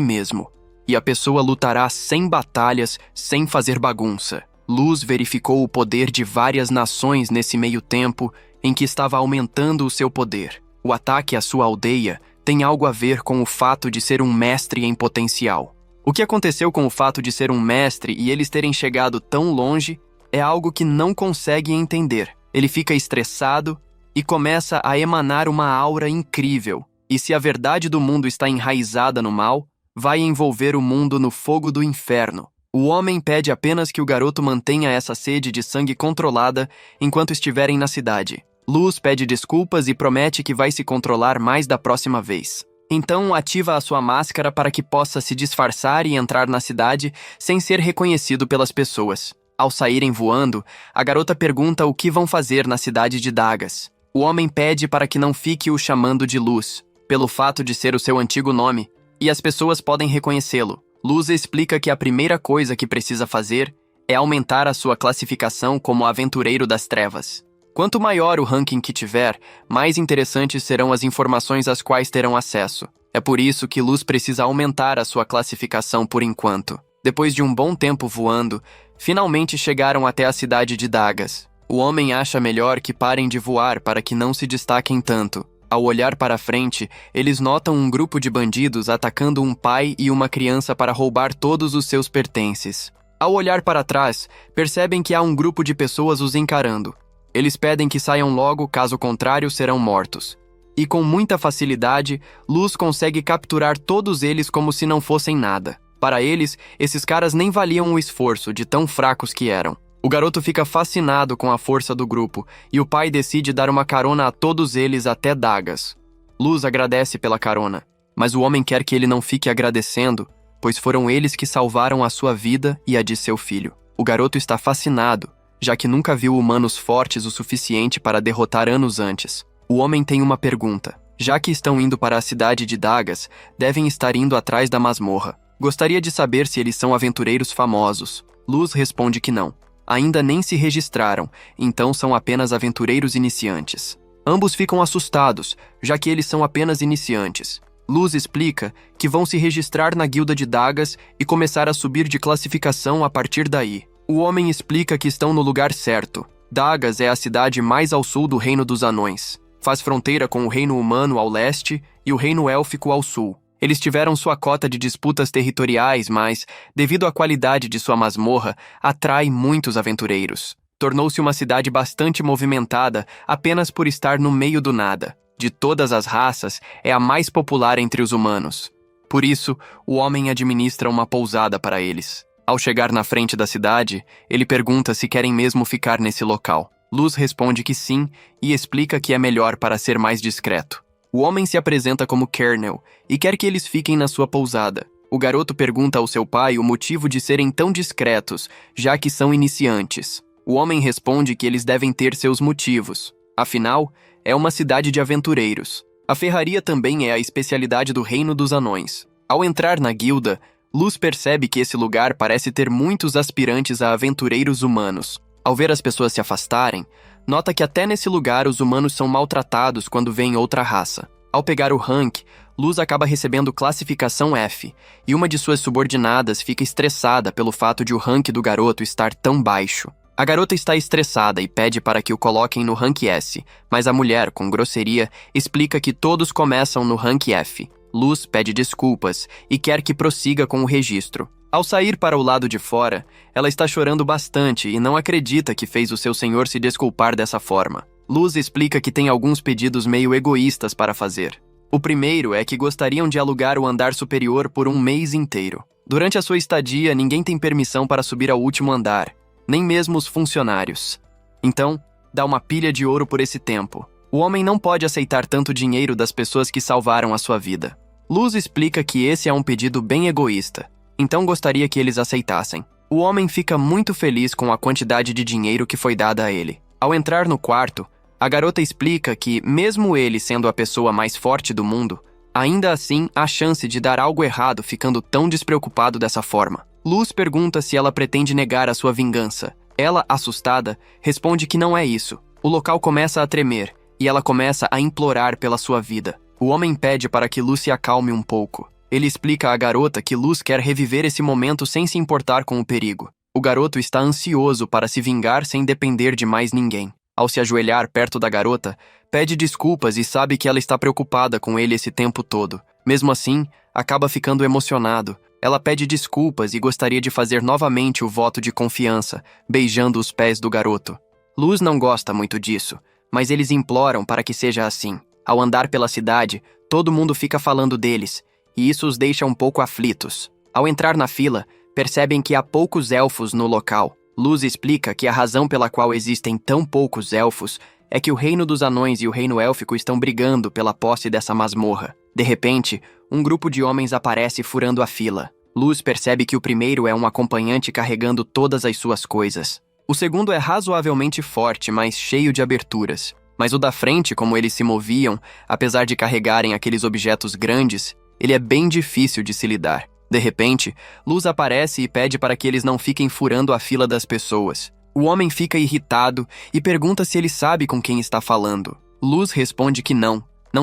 mesmo. E a pessoa lutará sem batalhas, sem fazer bagunça. Luz verificou o poder de várias nações nesse meio tempo em que estava aumentando o seu poder. O ataque à sua aldeia tem algo a ver com o fato de ser um mestre em potencial. O que aconteceu com o fato de ser um mestre e eles terem chegado tão longe é algo que não consegue entender. Ele fica estressado e começa a emanar uma aura incrível. E se a verdade do mundo está enraizada no mal, vai envolver o mundo no fogo do inferno. O homem pede apenas que o garoto mantenha essa sede de sangue controlada enquanto estiverem na cidade. Luz pede desculpas e promete que vai se controlar mais da próxima vez. Então ativa a sua máscara para que possa se disfarçar e entrar na cidade sem ser reconhecido pelas pessoas. Ao saírem voando, a garota pergunta o que vão fazer na cidade de Dagas. O homem pede para que não fique o chamando de Luz, pelo fato de ser o seu antigo nome, e as pessoas podem reconhecê-lo. Luz explica que a primeira coisa que precisa fazer é aumentar a sua classificação como aventureiro das trevas. Quanto maior o ranking que tiver, mais interessantes serão as informações às quais terão acesso. É por isso que Luz precisa aumentar a sua classificação por enquanto. Depois de um bom tempo voando, finalmente chegaram até a cidade de Dagas. O homem acha melhor que parem de voar para que não se destaquem tanto. Ao olhar para frente, eles notam um grupo de bandidos atacando um pai e uma criança para roubar todos os seus pertences. Ao olhar para trás, percebem que há um grupo de pessoas os encarando. Eles pedem que saiam logo, caso contrário serão mortos. E com muita facilidade, Luz consegue capturar todos eles como se não fossem nada. Para eles, esses caras nem valiam o esforço de tão fracos que eram. O garoto fica fascinado com a força do grupo e o pai decide dar uma carona a todos eles até Dagas. Luz agradece pela carona, mas o homem quer que ele não fique agradecendo, pois foram eles que salvaram a sua vida e a de seu filho. O garoto está fascinado, já que nunca viu humanos fortes o suficiente para derrotar anos antes. O homem tem uma pergunta. Já que estão indo para a cidade de Dagas, devem estar indo atrás da masmorra. Gostaria de saber se eles são aventureiros famosos. Luz responde que não. Ainda nem se registraram, então são apenas aventureiros iniciantes. Ambos ficam assustados, já que eles são apenas iniciantes. Luz explica que vão se registrar na guilda de Dagas e começar a subir de classificação a partir daí. O homem explica que estão no lugar certo. Dagas é a cidade mais ao sul do Reino dos Anões. Faz fronteira com o Reino Humano ao leste e o Reino Élfico ao sul. Eles tiveram sua cota de disputas territoriais, mas, devido à qualidade de sua masmorra, atrai muitos aventureiros. Tornou-se uma cidade bastante movimentada apenas por estar no meio do nada. De todas as raças, é a mais popular entre os humanos. Por isso, o homem administra uma pousada para eles. Ao chegar na frente da cidade, ele pergunta se querem mesmo ficar nesse local. Luz responde que sim e explica que é melhor para ser mais discreto. O homem se apresenta como Kernel e quer que eles fiquem na sua pousada. O garoto pergunta ao seu pai o motivo de serem tão discretos, já que são iniciantes. O homem responde que eles devem ter seus motivos. Afinal, é uma cidade de aventureiros. A ferraria também é a especialidade do Reino dos Anões. Ao entrar na guilda, Luz percebe que esse lugar parece ter muitos aspirantes a aventureiros humanos. Ao ver as pessoas se afastarem, nota que até nesse lugar os humanos são maltratados quando vem outra raça. Ao pegar o rank, Luz acaba recebendo classificação F, e uma de suas subordinadas fica estressada pelo fato de o rank do garoto estar tão baixo. A garota está estressada e pede para que o coloquem no rank S, mas a mulher, com grosseria, explica que todos começam no rank F. Luz pede desculpas e quer que prossiga com o registro. Ao sair para o lado de fora, ela está chorando bastante e não acredita que fez o seu senhor se desculpar dessa forma. Luz explica que tem alguns pedidos meio egoístas para fazer. O primeiro é que gostariam de alugar o andar superior por um mês inteiro. Durante a sua estadia, ninguém tem permissão para subir ao último andar, nem mesmo os funcionários. Então, dá uma pilha de ouro por esse tempo. O homem não pode aceitar tanto dinheiro das pessoas que salvaram a sua vida. Luz explica que esse é um pedido bem egoísta, então gostaria que eles aceitassem. O homem fica muito feliz com a quantidade de dinheiro que foi dada a ele. Ao entrar no quarto, a garota explica que, mesmo ele sendo a pessoa mais forte do mundo, ainda assim há chance de dar algo errado ficando tão despreocupado dessa forma. Luz pergunta se ela pretende negar a sua vingança. Ela, assustada, responde que não é isso. O local começa a tremer, e ela começa a implorar pela sua vida. O homem pede para que Luz se acalme um pouco. Ele explica à garota que Luz quer reviver esse momento sem se importar com o perigo. O garoto está ansioso para se vingar sem depender de mais ninguém. Ao se ajoelhar perto da garota, pede desculpas e sabe que ela está preocupada com ele esse tempo todo. Mesmo assim, acaba ficando emocionado. Ela pede desculpas e gostaria de fazer novamente o voto de confiança, beijando os pés do garoto. Luz não gosta muito disso, mas eles imploram para que seja assim. Ao andar pela cidade, todo mundo fica falando deles, e isso os deixa um pouco aflitos. Ao entrar na fila, percebem que há poucos elfos no local. Luz explica que a razão pela qual existem tão poucos elfos é que o Reino dos Anões e o Reino Élfico estão brigando pela posse dessa masmorra. De repente, um grupo de homens aparece furando a fila. Luz percebe que o primeiro é um acompanhante carregando todas as suas coisas. O segundo é razoavelmente forte, mas cheio de aberturas. Mas o da frente, como eles se moviam, apesar de carregarem aqueles objetos grandes, ele é bem difícil de se lidar. De repente, Luz aparece e pede para que eles não fiquem furando a fila das pessoas. O homem fica irritado e pergunta se ele sabe com quem está falando. Luz responde que não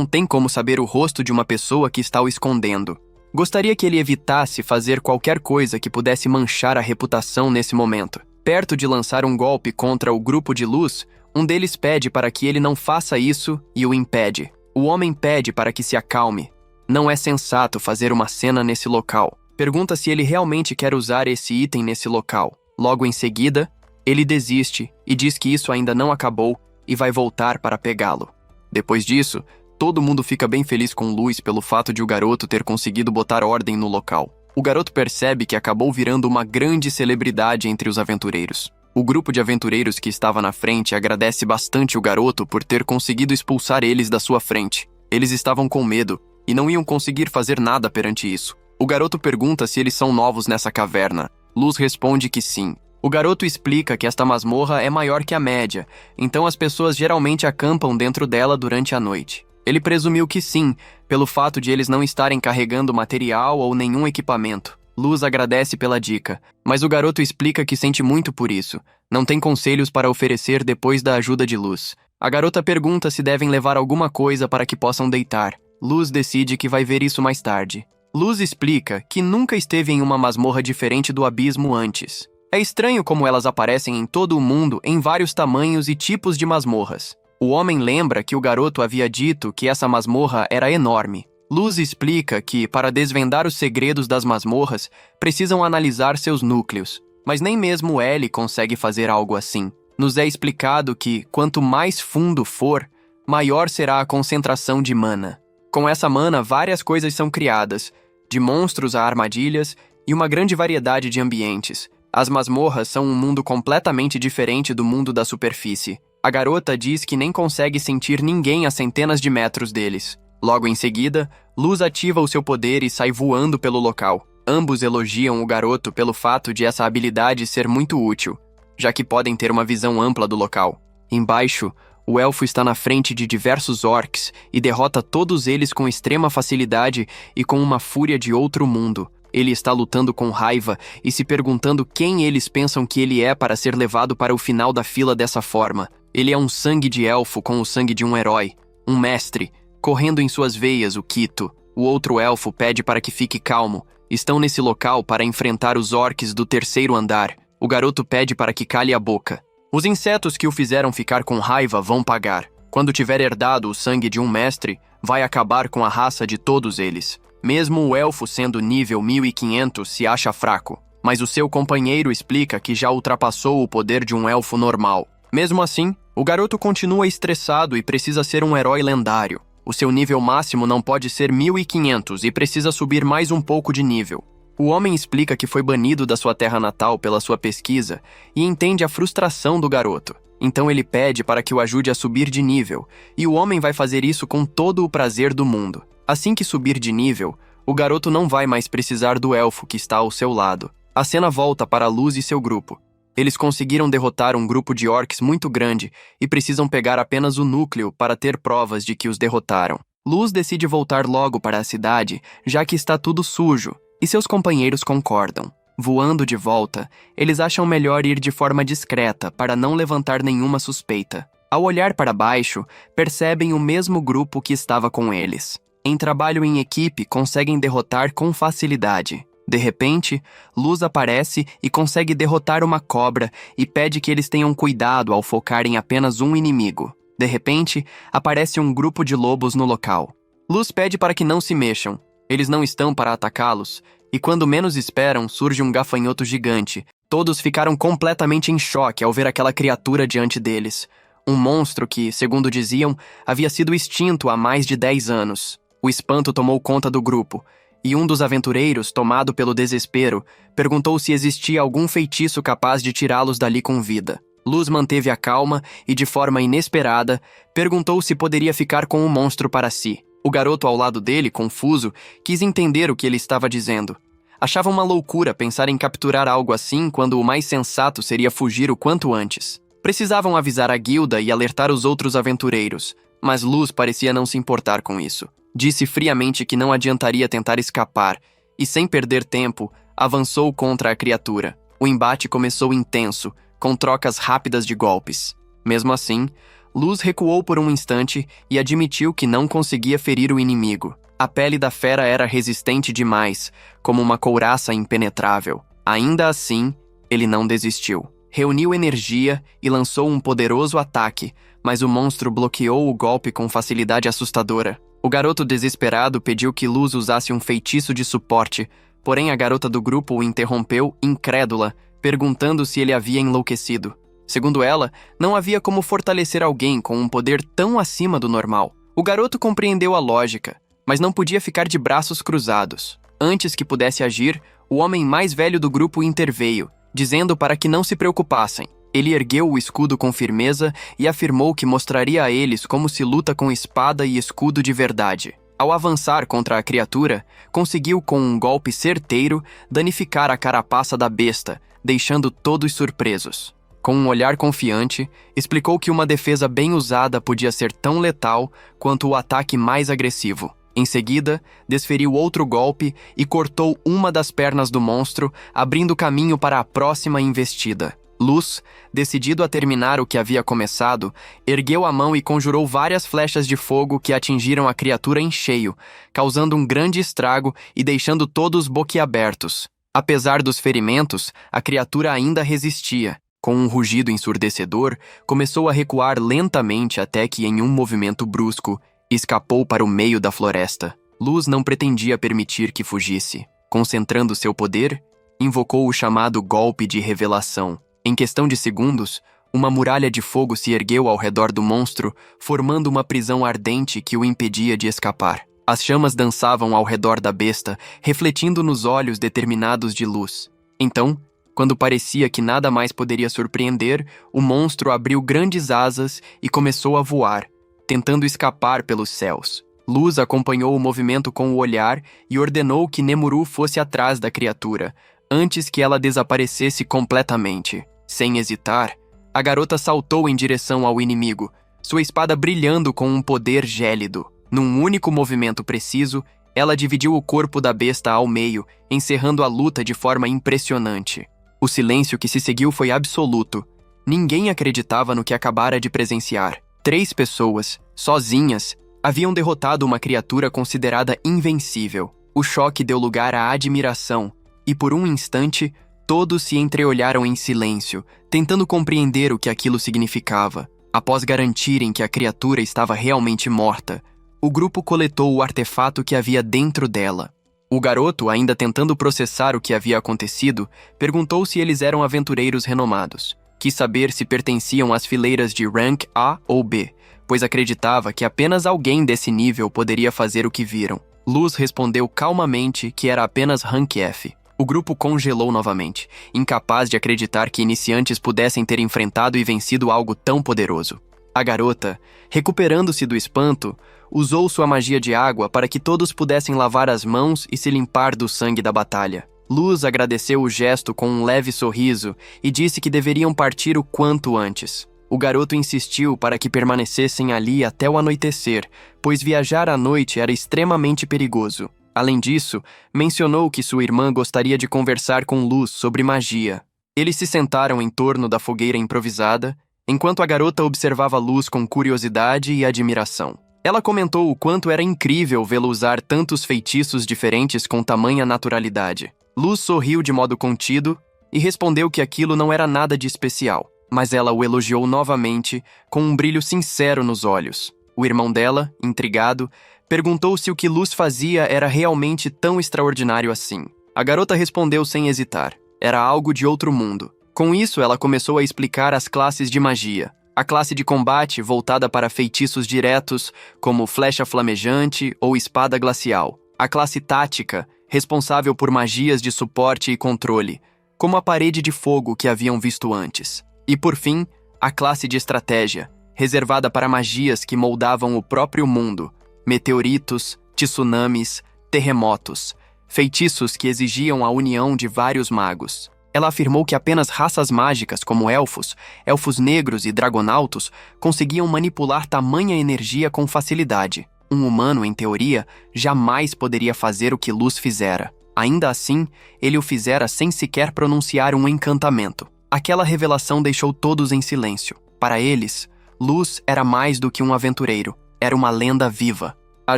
tem como saber o rosto de uma pessoa que está o escondendo. Gostaria que ele evitasse fazer qualquer coisa que pudesse manchar a reputação nesse momento. Perto de lançar um golpe contra o grupo de Luz, um deles pede para que ele não faça isso e o impede. O homem pede para que se acalme. Não é sensato fazer uma cena nesse local. Pergunta se ele realmente quer usar esse item nesse local. Logo em seguida, ele desiste e diz que isso ainda não acabou e vai voltar para pegá-lo. Depois disso, todo mundo fica bem feliz com Luz pelo fato de o garoto ter conseguido botar ordem no local. O garoto percebe que acabou virando uma grande celebridade entre os aventureiros. O grupo de aventureiros que estava na frente agradece bastante o garoto por ter conseguido expulsar eles da sua frente. Eles estavam com medo e não iam conseguir fazer nada perante isso. O garoto pergunta se eles são novos nessa caverna. Luz responde que sim. O garoto explica que esta masmorra é maior que a média, então as pessoas geralmente acampam dentro dela durante a noite. Ele presumiu que sim, pelo fato de eles não estarem carregando material ou nenhum equipamento. Luz agradece pela dica, mas o garoto explica que sente muito por isso. Não tem conselhos para oferecer depois da ajuda de Luz. A garota pergunta se devem levar alguma coisa para que possam deitar. Luz decide que vai ver isso mais tarde. Luz explica que nunca esteve em uma masmorra diferente do abismo antes. É estranho como elas aparecem em todo o mundo em vários tamanhos e tipos de masmorras. O homem lembra que o garoto havia dito que essa masmorra era enorme. Luz explica que, para desvendar os segredos das masmorras, precisam analisar seus núcleos. Mas nem mesmo Ellie consegue fazer algo assim. Nos é explicado que, quanto mais fundo for, maior será a concentração de mana. Com essa mana, várias coisas são criadas, de monstros a armadilhas e uma grande variedade de ambientes. As masmorras são um mundo completamente diferente do mundo da superfície. A garota diz que nem consegue sentir ninguém a centenas de metros deles. Logo em seguida, Luz ativa o seu poder e sai voando pelo local. Ambos elogiam o garoto pelo fato de essa habilidade ser muito útil, já que podem ter uma visão ampla do local. Embaixo, O elfo está na frente de diversos orcs e derrota todos eles com extrema facilidade e com uma fúria de outro mundo. Ele está lutando com raiva e se perguntando quem eles pensam que ele é para ser levado para o final da fila dessa forma. Ele é um sangue de elfo com o sangue de um herói, um mestre, correndo em suas veias o Quito. O outro elfo pede para que fique calmo. Estão nesse local para enfrentar os orcs do terceiro andar. O garoto pede para que cale a boca. Os insetos que o fizeram ficar com raiva vão pagar. Quando tiver herdado o sangue de um mestre, vai acabar com a raça de todos eles. Mesmo o elfo sendo nível 1500 se acha fraco, mas o seu companheiro explica que já ultrapassou o poder de um elfo normal. Mesmo assim, o garoto continua estressado e precisa ser um herói lendário. O seu nível máximo não pode ser 1500 e precisa subir mais um pouco de nível. O homem explica que foi banido da sua terra natal pela sua pesquisa e entende a frustração do garoto. Então ele pede para que o ajude a subir de nível, e o homem vai fazer isso com todo o prazer do mundo. Assim que subir de nível, o garoto não vai mais precisar do elfo que está ao seu lado. A cena volta para Luz e seu grupo. Eles conseguiram derrotar um grupo de orcs muito grande e precisam pegar apenas o núcleo para ter provas de que os derrotaram. Luz decide voltar logo para a cidade, já que está tudo sujo, e seus companheiros concordam. Voando de volta, eles acham melhor ir de forma discreta para não levantar nenhuma suspeita. Ao olhar para baixo, percebem o mesmo grupo que estava com eles. Em trabalho em equipe, conseguem derrotar com facilidade. De repente, Luz aparece e consegue derrotar uma cobra e pede que eles tenham cuidado ao focar em apenas um inimigo. De repente, aparece um grupo de lobos no local. Luz pede para que não se mexam. Eles não estão para atacá-los, e quando menos esperam, surge um gafanhoto gigante. Todos ficaram completamente em choque ao ver aquela criatura diante deles. Um monstro que, segundo diziam, havia sido extinto há mais de 10 anos. O espanto tomou conta do grupo, e um dos aventureiros, tomado pelo desespero, perguntou se existia algum feitiço capaz de tirá-los dali com vida. Luz manteve a calma e, de forma inesperada, perguntou se poderia ficar com o monstro para si. O garoto ao lado dele, confuso, quis entender o que ele estava dizendo. Achava uma loucura pensar em capturar algo assim quando o mais sensato seria fugir o quanto antes. Precisavam avisar a guilda e alertar os outros aventureiros, mas Luz parecia não se importar com isso. Disse friamente que não adiantaria tentar escapar, e sem perder tempo, avançou contra a criatura. O embate começou intenso, com trocas rápidas de golpes. Mesmo assim, Luz recuou por um instante e admitiu que não conseguia ferir o inimigo. A pele da fera era resistente demais, como uma couraça impenetrável. Ainda assim, ele não desistiu. Reuniu energia e lançou um poderoso ataque, mas o monstro bloqueou o golpe com facilidade assustadora. O garoto desesperado pediu que Luz usasse um feitiço de suporte, porém a garota do grupo o interrompeu, incrédula, perguntando se ele havia enlouquecido. Segundo ela, não havia como fortalecer alguém com um poder tão acima do normal. O garoto compreendeu a lógica, mas não podia ficar de braços cruzados. Antes que pudesse agir, o homem mais velho do grupo interveio, dizendo para que não se preocupassem. Ele ergueu o escudo com firmeza e afirmou que mostraria a eles como se luta com espada e escudo de verdade. Ao avançar contra a criatura, conseguiu com um golpe certeiro danificar a carapaça da besta, deixando todos surpresos. Com um olhar confiante, explicou que uma defesa bem usada podia ser tão letal quanto o ataque mais agressivo. Em seguida, desferiu outro golpe e cortou uma das pernas do monstro, abrindo caminho para a próxima investida. Luz, decidido a terminar o que havia começado, ergueu a mão e conjurou várias flechas de fogo que atingiram a criatura em cheio, causando um grande estrago e deixando todos boquiabertos. Apesar dos ferimentos, a criatura ainda resistia. Com um rugido ensurdecedor, começou a recuar lentamente até que, em um movimento brusco, escapou para o meio da floresta. Luz não pretendia permitir que fugisse. Concentrando seu poder, invocou o chamado golpe de revelação. Em questão de segundos, uma muralha de fogo se ergueu ao redor do monstro, formando uma prisão ardente que o impedia de escapar. As chamas dançavam ao redor da besta, refletindo nos olhos determinados de Luz. Então, quando parecia que nada mais poderia surpreender, o monstro abriu grandes asas e começou a voar, tentando escapar pelos céus. Luz acompanhou o movimento com o olhar e ordenou que Nemuru fosse atrás da criatura, antes que ela desaparecesse completamente. Sem hesitar, a garota saltou em direção ao inimigo, sua espada brilhando com um poder gélido. Num único movimento preciso, ela dividiu o corpo da besta ao meio, encerrando a luta de forma impressionante. O silêncio que se seguiu foi absoluto. Ninguém acreditava no que acabara de presenciar. 3 pessoas, sozinhas, haviam derrotado uma criatura considerada invencível. O choque deu lugar à admiração, e por um instante, todos se entreolharam em silêncio, tentando compreender o que aquilo significava. Após garantirem que a criatura estava realmente morta, o grupo coletou o artefato que havia dentro dela. O garoto, ainda tentando processar o que havia acontecido, perguntou se eles eram aventureiros renomados. Quis saber se pertenciam às fileiras de Rank A ou B, pois acreditava que apenas alguém desse nível poderia fazer o que viram. Luz respondeu calmamente que era apenas Rank F. O grupo congelou novamente, incapaz de acreditar que iniciantes pudessem ter enfrentado e vencido algo tão poderoso. A garota, recuperando-se do espanto, usou sua magia de água para que todos pudessem lavar as mãos e se limpar do sangue da batalha. Luz agradeceu o gesto com um leve sorriso e disse que deveriam partir o quanto antes. O garoto insistiu para que permanecessem ali até o anoitecer, pois viajar à noite era extremamente perigoso. Além disso, mencionou que sua irmã gostaria de conversar com Luz sobre magia. Eles se sentaram em torno da fogueira improvisada, enquanto a garota observava Luz com curiosidade e admiração. Ela comentou o quanto era incrível vê-lo usar tantos feitiços diferentes com tamanha naturalidade. Luz sorriu de modo contido e respondeu que aquilo não era nada de especial, mas ela o elogiou novamente, com um brilho sincero nos olhos. O irmão dela, intrigado, perguntou se o que Luz fazia era realmente tão extraordinário assim. A garota respondeu sem hesitar. Era algo de outro mundo. Com isso, ela começou a explicar as classes de magia. A classe de combate, voltada para feitiços diretos, como flecha flamejante ou espada glacial. A classe tática, responsável por magias de suporte e controle, como a parede de fogo que haviam visto antes. E, por fim, a classe de estratégia, reservada para magias que moldavam o próprio mundo, meteoritos, tsunamis, terremotos, feitiços que exigiam a união de vários magos. Ela afirmou que apenas raças mágicas como elfos negros e dragonautos conseguiam manipular tamanha energia com facilidade. Um humano, em teoria, jamais poderia fazer o que Luz fizera. Ainda assim, ele o fizera sem sequer pronunciar um encantamento. Aquela revelação deixou todos em silêncio. Para eles, Luz era mais do que um aventureiro. Era uma lenda viva. A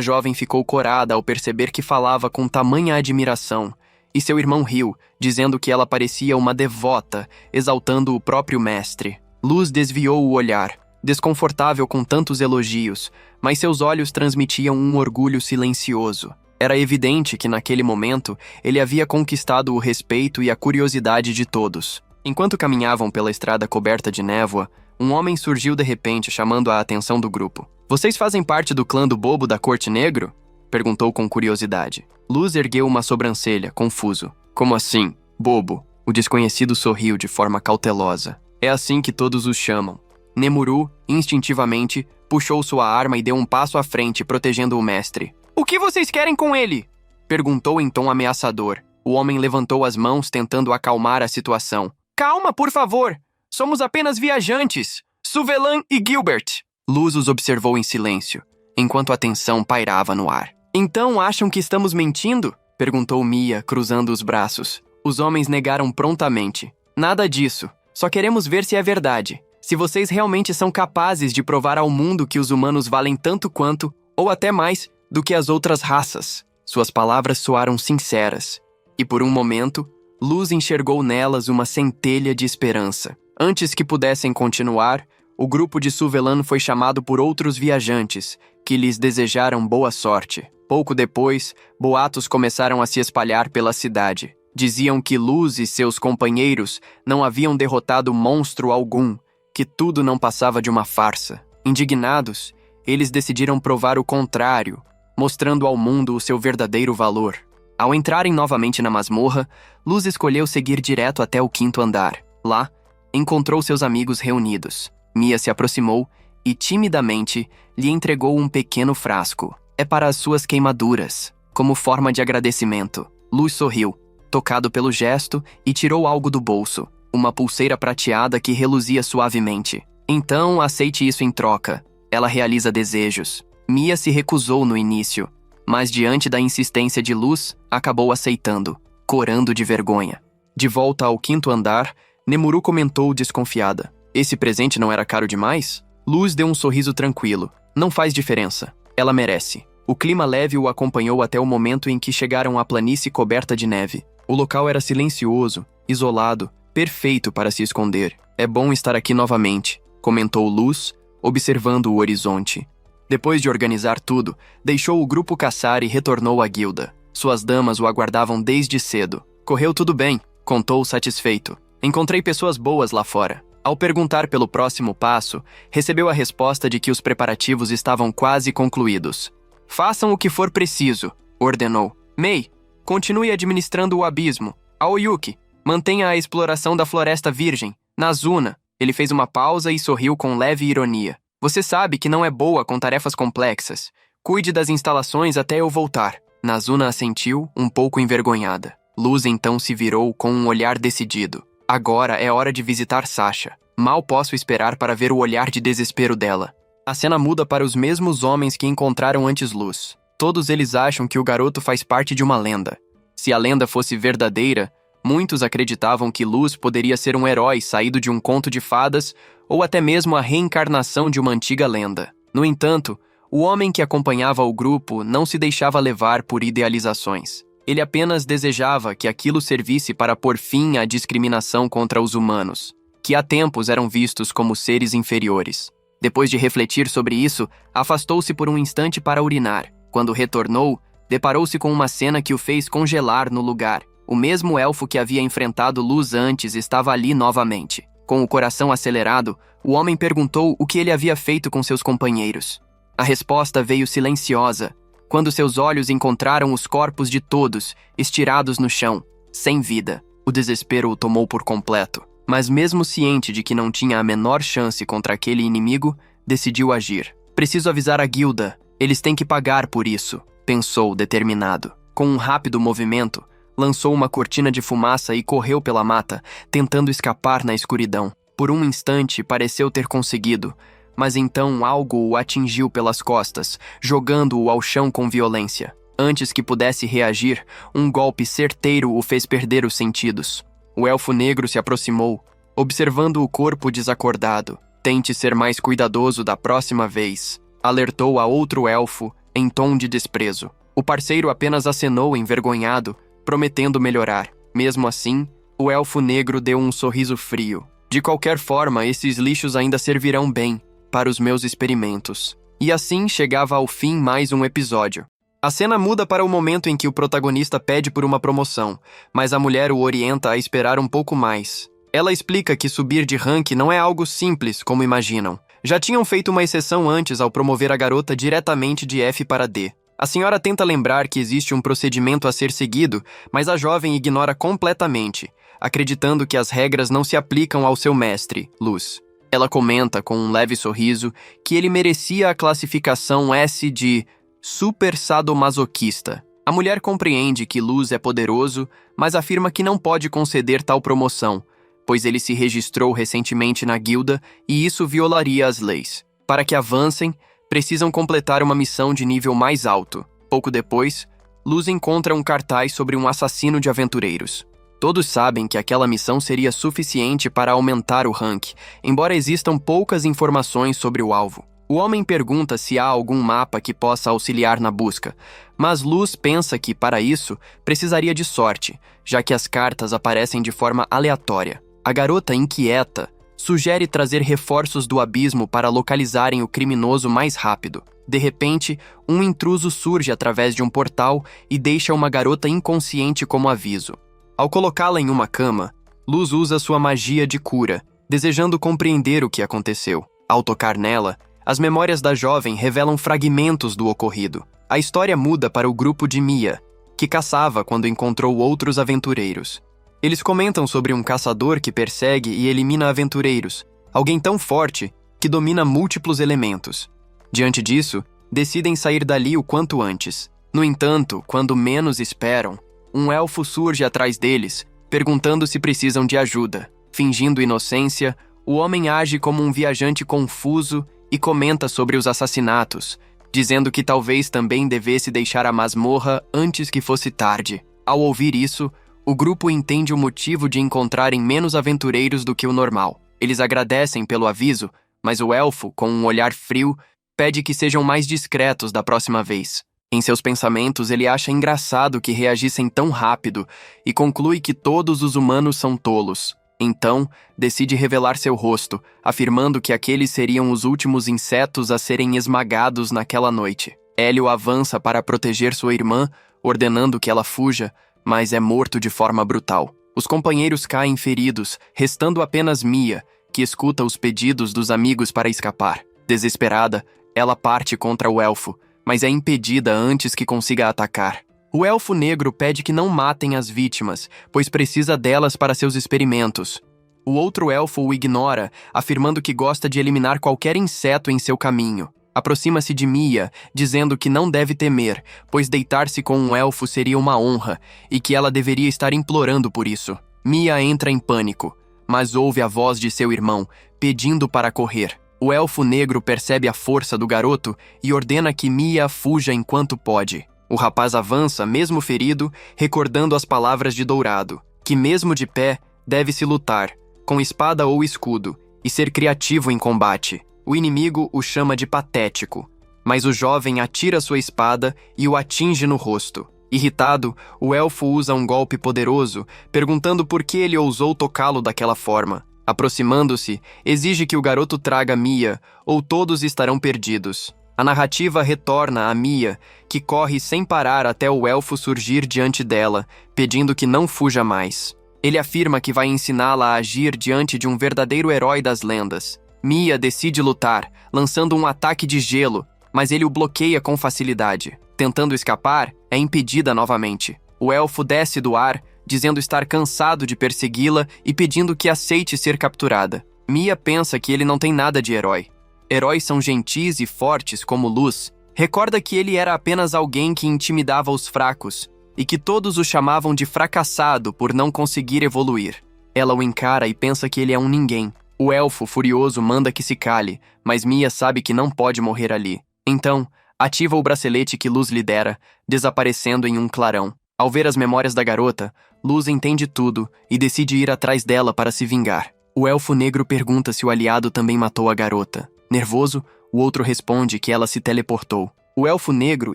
jovem ficou corada ao perceber que falava com tamanha admiração, e seu irmão riu, dizendo que ela parecia uma devota, exaltando o próprio mestre. Luz desviou o olhar, desconfortável com tantos elogios, mas seus olhos transmitiam um orgulho silencioso. Era evidente que naquele momento ele havia conquistado o respeito e a curiosidade de todos. Enquanto caminhavam pela estrada coberta de névoa, um homem surgiu de repente, chamando a atenção do grupo. "Vocês fazem parte do clã do Bobo da Corte Negro?" perguntou com curiosidade. Luz ergueu uma sobrancelha, confuso. "Como assim, Bobo?" O desconhecido sorriu de forma cautelosa. "É assim que todos os chamam." Nemuru, instintivamente, puxou sua arma e deu um passo à frente, protegendo o mestre. "O que vocês querem com ele?" perguntou em tom ameaçador. O homem levantou as mãos, tentando acalmar a situação. "Calma, por favor! Somos apenas viajantes! Suvelan e Gilbert!" Luz os observou em silêncio, enquanto a tensão pairava no ar. "Então acham que estamos mentindo?" perguntou Mia, cruzando os braços. Os homens negaram prontamente. "Nada disso. Só queremos ver se é verdade. Se vocês realmente são capazes de provar ao mundo que os humanos valem tanto quanto, ou até mais, do que as outras raças." Suas palavras soaram sinceras. E por um momento, Luz enxergou nelas uma centelha de esperança. Antes que pudessem continuar, o grupo de Suvelan foi chamado por outros viajantes, que lhes desejaram boa sorte. Pouco depois, boatos começaram a se espalhar pela cidade. Diziam que Luz e seus companheiros não haviam derrotado monstro algum, que tudo não passava de uma farsa. Indignados, eles decidiram provar o contrário, mostrando ao mundo o seu verdadeiro valor. Ao entrarem novamente na masmorra, Luz escolheu seguir direto até o 5º andar. Lá, encontrou seus amigos reunidos. Mia se aproximou e, timidamente, lhe entregou um pequeno frasco. "É para as suas queimaduras, como forma de agradecimento." Luz sorriu, tocado pelo gesto, e tirou algo do bolso, uma pulseira prateada que reluzia suavemente. "Então, aceite isso em troca." Ela realiza desejos. Mia se recusou no início, mas diante da insistência de Luz, acabou aceitando, corando de vergonha. De volta ao 5º andar, Nemuru comentou desconfiada. Esse presente não era caro demais? Luz deu um sorriso tranquilo. Não faz diferença. Ela merece. O clima leve o acompanhou até o momento em que chegaram à planície coberta de neve. O local era silencioso, isolado, perfeito para se esconder. É bom estar aqui novamente, comentou Luz, observando o horizonte. Depois de organizar tudo, deixou o grupo caçar e retornou à guilda. Suas damas o aguardavam desde cedo. Correu tudo bem, contou satisfeito. Encontrei pessoas boas lá fora. Ao perguntar pelo próximo passo, recebeu a resposta de que os preparativos estavam quase concluídos. Façam o que for preciso, ordenou. Mei, continue administrando o abismo. Aoyuki, mantenha a exploração da floresta virgem. Nazuna, ele fez uma pausa e sorriu com leve ironia. Você sabe que não é boa com tarefas complexas. Cuide das instalações até eu voltar. Nazuna assentiu, um pouco envergonhada. Luz então se virou com um olhar decidido. Agora é hora de visitar Sasha. Mal posso esperar para ver o olhar de desespero dela. A cena muda para os mesmos homens que encontraram antes Luz. Todos eles acham que o garoto faz parte de uma lenda. Se a lenda fosse verdadeira, muitos acreditavam que Luz poderia ser um herói saído de um conto de fadas ou até mesmo a reencarnação de uma antiga lenda. No entanto, o homem que acompanhava o grupo não se deixava levar por idealizações. Ele apenas desejava que aquilo servisse para pôr fim à discriminação contra os humanos, que há tempos eram vistos como seres inferiores. Depois de refletir sobre isso, afastou-se por um instante para urinar. Quando retornou, deparou-se com uma cena que o fez congelar no lugar. O mesmo elfo que havia enfrentado Luz antes estava ali novamente. Com o coração acelerado, o homem perguntou o que ele havia feito com seus companheiros. A resposta veio silenciosa, quando seus olhos encontraram os corpos de todos, estirados no chão, sem vida. O desespero o tomou por completo. Mas mesmo ciente de que não tinha a menor chance contra aquele inimigo, decidiu agir. Preciso avisar a guilda, eles têm que pagar por isso, pensou determinado. Com um rápido movimento, lançou uma cortina de fumaça e correu pela mata, tentando escapar na escuridão. Por um instante pareceu ter conseguido, mas então algo o atingiu pelas costas, jogando-o ao chão com violência. Antes que pudesse reagir, um golpe certeiro o fez perder os sentidos. O elfo negro se aproximou, observando o corpo desacordado. Tente ser mais cuidadoso da próxima vez, alertou a outro elfo em tom de desprezo. O parceiro apenas acenou envergonhado, prometendo melhorar. Mesmo assim, o elfo negro deu um sorriso frio. De qualquer forma, esses lixos ainda servirão bem para os meus experimentos. E assim chegava ao fim mais um episódio. A cena muda para o momento em que o protagonista pede por uma promoção, mas a mulher o orienta a esperar um pouco mais. Ela explica que subir de rank não é algo simples como imaginam. Já tinham feito uma exceção antes ao promover a garota diretamente de F para D. A senhora tenta lembrar que existe um procedimento a ser seguido, mas a jovem ignora completamente, acreditando que as regras não se aplicam ao seu mestre, Luz. Ela comenta com um leve sorriso que ele merecia a classificação S de super sadomasoquista. A mulher compreende que Luz é poderoso, mas afirma que não pode conceder tal promoção, pois ele se registrou recentemente na guilda e isso violaria as leis. Para que avancem, precisam completar uma missão de nível mais alto. Pouco depois, Luz encontra um cartaz sobre um assassino de aventureiros. Todos sabem que aquela missão seria suficiente para aumentar o rank, embora existam poucas informações sobre o alvo. O homem pergunta se há algum mapa que possa auxiliar na busca, mas Luz pensa que, para isso, precisaria de sorte, já que as cartas aparecem de forma aleatória. A garota, inquieta, sugere trazer reforços do abismo para localizarem o criminoso mais rápido. De repente, um intruso surge através de um portal e deixa uma garota inconsciente como aviso. Ao colocá-la em uma cama, Luz usa sua magia de cura, desejando compreender o que aconteceu. Ao tocar nela, as memórias da jovem revelam fragmentos do ocorrido. A história muda para o grupo de Mia, que caçava quando encontrou outros aventureiros. Eles comentam sobre um caçador que persegue e elimina aventureiros, alguém tão forte que domina múltiplos elementos. Diante disso, decidem sair dali o quanto antes. No entanto, quando menos esperam, um elfo surge atrás deles, perguntando se precisam de ajuda. Fingindo inocência, o homem age como um viajante confuso e comenta sobre os assassinatos, dizendo que talvez também devesse deixar a masmorra antes que fosse tarde. Ao ouvir isso, o grupo entende o motivo de encontrarem menos aventureiros do que o normal. Eles agradecem pelo aviso, mas o elfo, com um olhar frio, pede que sejam mais discretos da próxima vez. Em seus pensamentos, ele acha engraçado que reagissem tão rápido e conclui que todos os humanos são tolos. Então, decide revelar seu rosto, afirmando que aqueles seriam os últimos insetos a serem esmagados naquela noite. Hélio avança para proteger sua irmã, ordenando que ela fuja, mas é morto de forma brutal. Os companheiros caem feridos, restando apenas Mia, que escuta os pedidos dos amigos para escapar. Desesperada, ela parte contra o elfo, mas é impedida antes que consiga atacar. O elfo negro pede que não matem as vítimas, pois precisa delas para seus experimentos. O outro elfo o ignora, afirmando que gosta de eliminar qualquer inseto em seu caminho. Aproxima-se de Mia, dizendo que não deve temer, pois deitar-se com um elfo seria uma honra, e que ela deveria estar implorando por isso. Mia entra em pânico, mas ouve a voz de seu irmão, pedindo para correr. O elfo negro percebe a força do garoto e ordena que Mia fuja enquanto pode. O rapaz avança, mesmo ferido, recordando as palavras de Dourado, que mesmo de pé, deve-se lutar, com espada ou escudo, e ser criativo em combate. O inimigo o chama de patético, mas o jovem atira sua espada e o atinge no rosto. Irritado, o elfo usa um golpe poderoso, perguntando por que ele ousou tocá-lo daquela forma. Aproximando-se, exige que o garoto traga Mia, ou todos estarão perdidos. A narrativa retorna a Mia, que corre sem parar até o elfo surgir diante dela, pedindo que não fuja mais. Ele afirma que vai ensiná-la a agir diante de um verdadeiro herói das lendas. Mia decide lutar, lançando um ataque de gelo, mas ele o bloqueia com facilidade. Tentando escapar, é impedida novamente. O elfo desce do ar, dizendo estar cansado de persegui-la e pedindo que aceite ser capturada. Mia pensa que ele não tem nada de herói. Heróis são gentis e fortes como Luz. Recorda que ele era apenas alguém que intimidava os fracos e que todos o chamavam de fracassado por não conseguir evoluir. Ela o encara e pensa que ele é um ninguém. O elfo, furioso, manda que se cale, mas Mia sabe que não pode morrer ali. Então, ativa o bracelete que Luz lhe dera, desaparecendo em um clarão. Ao ver as memórias da garota, Luz entende tudo e decide ir atrás dela para se vingar. O elfo negro pergunta se o aliado também matou a garota. Nervoso, o outro responde que ela se teleportou. O elfo negro,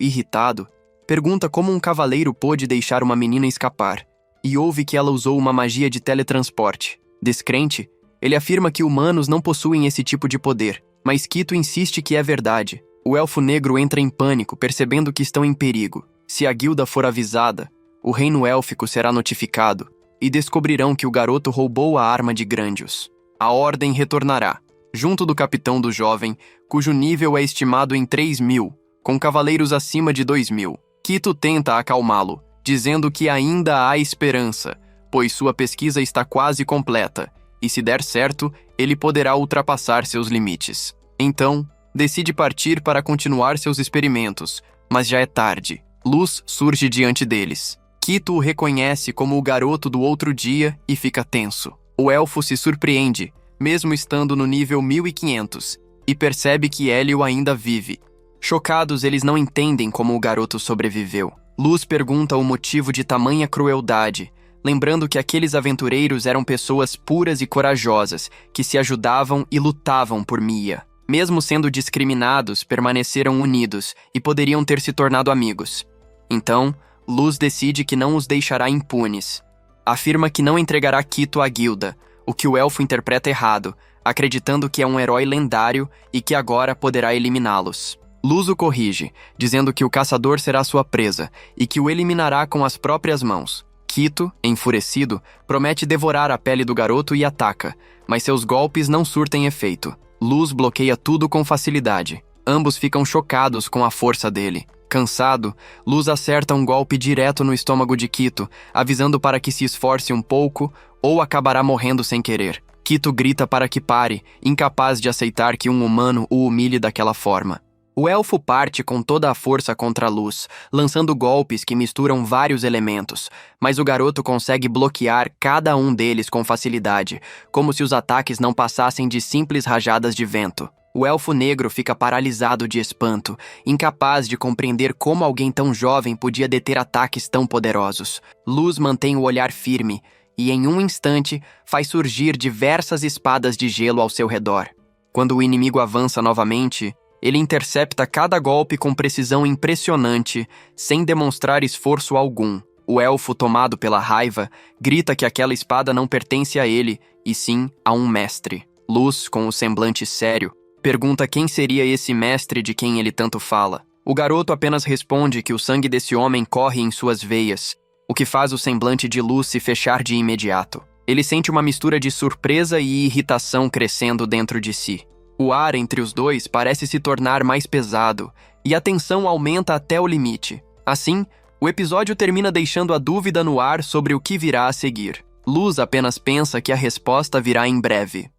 irritado, pergunta como um cavaleiro pôde deixar uma menina escapar, e ouve que ela usou uma magia de teletransporte. Descrente, ele afirma que humanos não possuem esse tipo de poder, mas Quito insiste que é verdade. O elfo negro entra em pânico, percebendo que estão em perigo. Se a guilda for avisada, o reino élfico será notificado, e descobrirão que o garoto roubou a arma de Grandios. A ordem retornará, junto do capitão do jovem, cujo nível é estimado em 3.000, com cavaleiros acima de 2.000. Quito tenta acalmá-lo, dizendo que ainda há esperança, pois sua pesquisa está quase completa, e se der certo, ele poderá ultrapassar seus limites. Então, decide partir para continuar seus experimentos, mas já é tarde. Luz surge diante deles. Quito o reconhece como o garoto do outro dia e fica tenso. O elfo se surpreende, mesmo estando no nível 1500, e percebe que Hélio ainda vive. Chocados, eles não entendem como o garoto sobreviveu. Luz pergunta o motivo de tamanha crueldade, lembrando que aqueles aventureiros eram pessoas puras e corajosas, que se ajudavam e lutavam por Mia. Mesmo sendo discriminados, permaneceram unidos e poderiam ter se tornado amigos. Então, Luz decide que não os deixará impunes. Afirma que não entregará Quito à guilda, o que o elfo interpreta errado, acreditando que é um herói lendário e que agora poderá eliminá-los. Luz o corrige, dizendo que o caçador será sua presa e que o eliminará com as próprias mãos. Quito, enfurecido, promete devorar a pele do garoto e ataca, mas seus golpes não surtem efeito. Luz bloqueia tudo com facilidade. Ambos ficam chocados com a força dele. Cansado, Luz acerta um golpe direto no estômago de Quito, avisando para que se esforce um pouco ou acabará morrendo sem querer. Quito grita para que pare, incapaz de aceitar que um humano o humilhe daquela forma. O elfo parte com toda a força contra a Luz, lançando golpes que misturam vários elementos, mas o garoto consegue bloquear cada um deles com facilidade, como se os ataques não passassem de simples rajadas de vento. O elfo negro fica paralisado de espanto, incapaz de compreender como alguém tão jovem podia deter ataques tão poderosos. Luz mantém o olhar firme e, em um instante, faz surgir diversas espadas de gelo ao seu redor. Quando o inimigo avança novamente, ele intercepta cada golpe com precisão impressionante, sem demonstrar esforço algum. O elfo, tomado pela raiva, grita que aquela espada não pertence a ele, e sim a um mestre. Luz, com o semblante sério, pergunta quem seria esse mestre de quem ele tanto fala. O garoto apenas responde que o sangue desse homem corre em suas veias, o que faz o semblante de Luz se fechar de imediato. Ele sente uma mistura de surpresa e irritação crescendo dentro de si. O ar entre os dois parece se tornar mais pesado, e a tensão aumenta até o limite. Assim, o episódio termina deixando a dúvida no ar sobre o que virá a seguir. Luz apenas pensa que a resposta virá em breve.